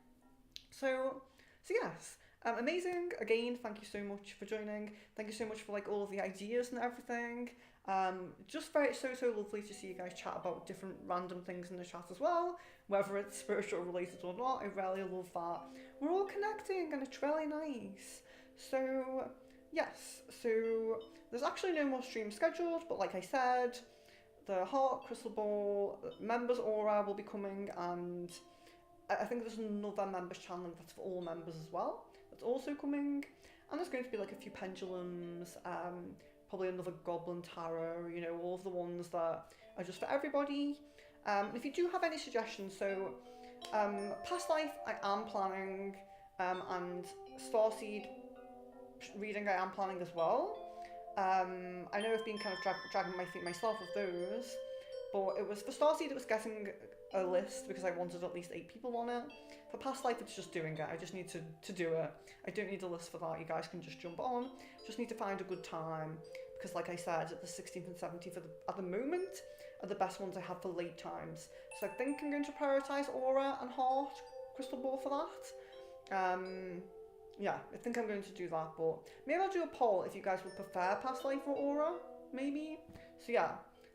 So yes, amazing. Again, thank you so much for joining. Thank you so much for like all of the ideas and everything. Just so lovely to see you guys chat about different random things in the chat as well, whether it's spiritual related or not. I really love that. We're all connecting and it's really nice. So yes, so there's actually no more streams scheduled, but like I said, the Heart Crystal Ball members aura will be coming, and I think there's another members channel that's for all members as well. That's also coming, and there's going to be like a few pendulums, probably another Goblin Tarot. You know, all of the ones that are just for everybody. If you do have any suggestions, so past life I am planning, and Starseed reading I am planning as well. I know I've been kind of dragging my feet myself with those, but it was for Starseed, it was getting a list because I wanted at least 8 people on it. For past life, it's just doing it. I just need to do it. I don't need a list for that. You guys can just jump on. Just need to find a good time, because like I said, the 16th and 17th at the moment are the best ones I have for late times. So I think I'm going to prioritise Aura and Heart Crystal Ball for that. Yeah, I think I'm going to do that, but maybe I'll do a poll if you guys would prefer past life or Aura, maybe. So yeah,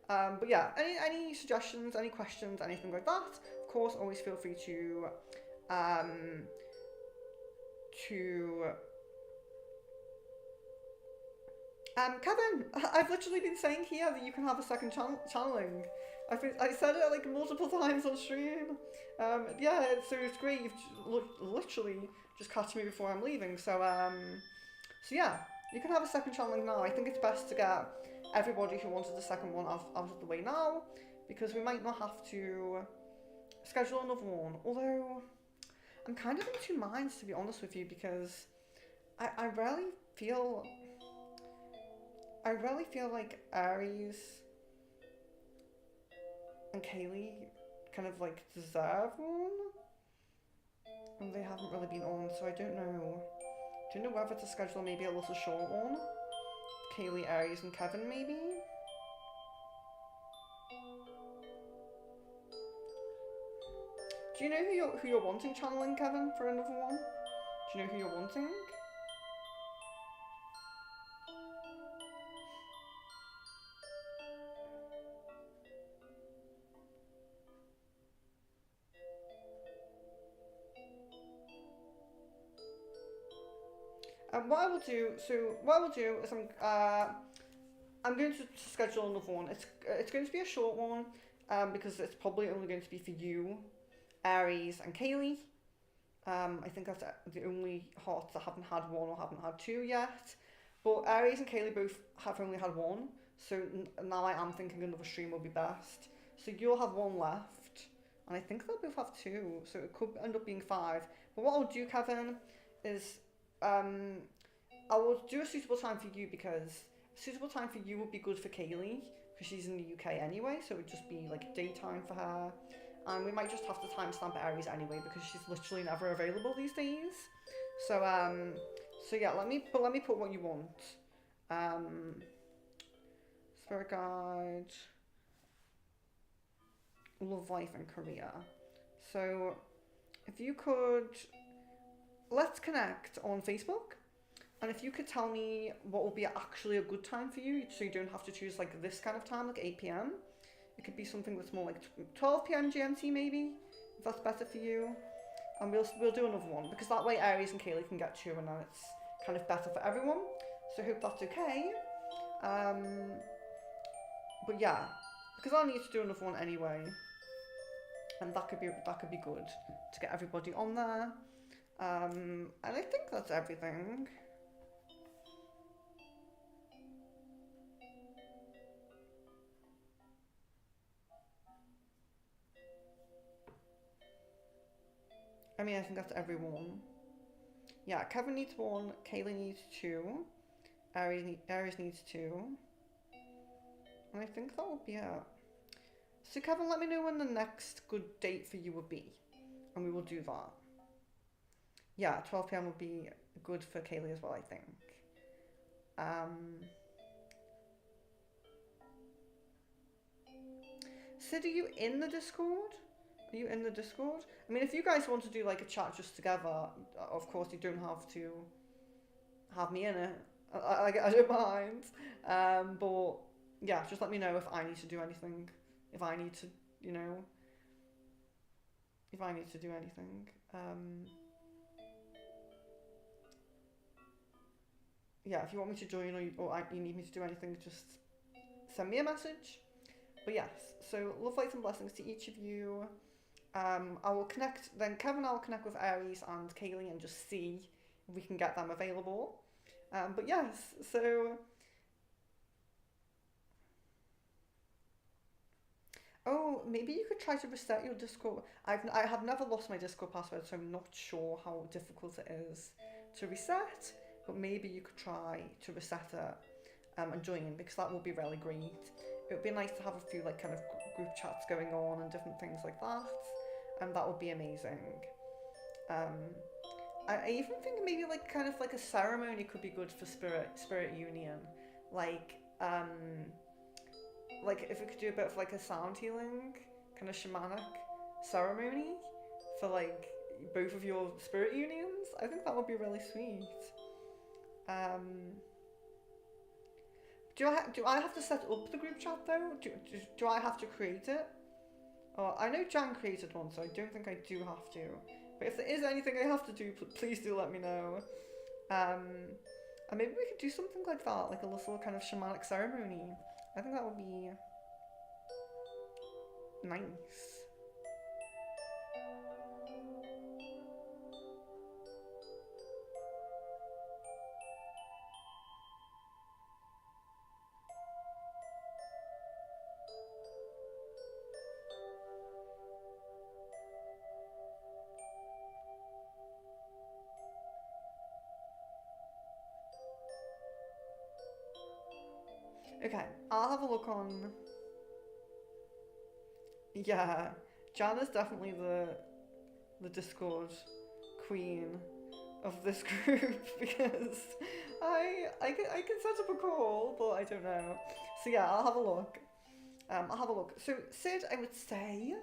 but yeah, any suggestions, any questions, anything like that, of course, always feel free to Kevin, I've literally been saying here that you can have a second channeling. I said it like multiple times on stream. Yeah, so it's great. You've literally just catch me before I'm leaving. So yeah, you can have a second channeling now. I think it's best to get everybody who wanted the second one out of the way now, because we might not have to schedule another one. Although I'm kind of in two minds, to be honest with you, because I really feel I really feel like Aries and Kaylee kind of like deserve one, and they haven't really been on, so I don't know. Do you know whether to schedule maybe a little short one? Kaylee, Aries, and Kevin, maybe? Do you know who you're wanting channeling, Kevin, for another one? Do you know who you're wanting? What I will do, is I'm going to schedule another one. It's going to be a short one, because it's probably only going to be for you, Aries, and Kaylee. I think that's the only hearts that haven't had one or haven't had two yet. But Aries and Kaylee both have only had one, so now I am thinking another stream will be best. So you'll have one left, and I think they'll both have two, so it could end up being 5. But what I'll do, Kevin, is I will do a suitable time for you, because a suitable time for you would be good for Kaylee, because she's in the UK anyway, so it would just be like daytime for her. And we might just have to timestamp Aries anyway, because she's literally never available these days. So yeah, let me put what you want. Spirit guide, love life and career. So if you could, let's connect on Facebook, and if you could tell me what will be actually a good time for you, so you don't have to choose like this kind of time, like 8 p.m. It could be something that's more like 12 p.m. GMT maybe, if that's better for you. And we'll do another one, because that way Aries and Kaylee can get 2, and then it's kind of better for everyone. So I hope that's okay. But yeah, because I'll need to do another one anyway, and that could be good to get everybody on there. And I think that's everything. I mean, I think that's everyone. Yeah, Kevin needs 1, Kaylee needs 2, Aries needs 2, and I think that will be it. So Kevin, let me know when the next good date for you would be, and we will do that. Yeah, 12 p.m. would be good for Kaylee as well, I think. Sid, are you in the Discord? Are you in the Discord? I mean, if you guys want to do like a chat just together, of course you don't have to have me in it. I don't mind. But yeah, just let me know if I need to do anything. If I need to, you know, if I need to do anything. Yeah, if you want me to join or you need me to do anything, just send me a message. But yes, so love, light and blessings to each of you. I will connect, then Kevin, I'll connect with Aries and Kaylee and just see if we can get them available. But yes, so... Oh, maybe you could try to reset your Discord. I have never lost my Discord password, so I'm not sure how difficult it is to reset. But maybe you could try to reset it and join, because that would be really great. It would be nice to have a few like kind of group chats going on and different things like that. And that would be amazing. I even think maybe like kind of like a ceremony could be good for spirit union, like if we could do a bit of like a sound healing kind of shamanic ceremony for like both of your spirit unions. I think that would be really sweet. Do I have to set up the group chat though? Do I have to create it? Oh, I know Jan created one, so I don't think I do have to. But if there is anything I have to do, please do let me know. And maybe we could do something like that, like a little kind of shamanic ceremony. I think that would be nice. Okay, I'll have a look on. Yeah, Jan is definitely the Discord queen of this group because I can set up a call, but I don't know. So yeah, I'll have a look. I'll have a look. So Sid, I would say,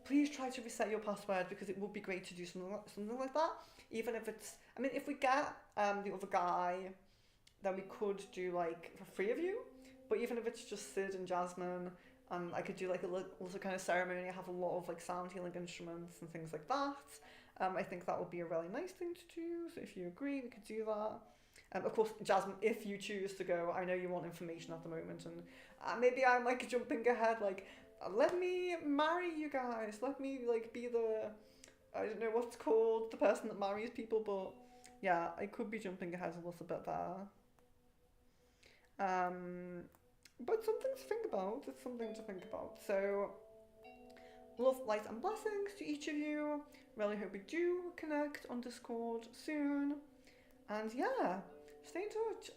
please try to reset your password because it would be great to do something like that. Even if it's, I mean, if we get the other guy, then we could do like for three of you. But even if it's just Sid and Jasmine, I could do like a little kind of ceremony. I have a lot of like sound healing instruments and things like that. I think that would be a really nice thing to do. So if you agree, we could do that. Of course, Jasmine, if you choose to go, I know you want information at the moment, and maybe I'm like jumping ahead. Like, let me marry you guys. Let me like be the, I don't know what's called, the person that marries people. But yeah, I could be jumping ahead a little bit there. But something to think about. It's something to think about. So, love, light, and blessings to each of you. Really hope we do connect on Discord soon. And yeah, stay in touch.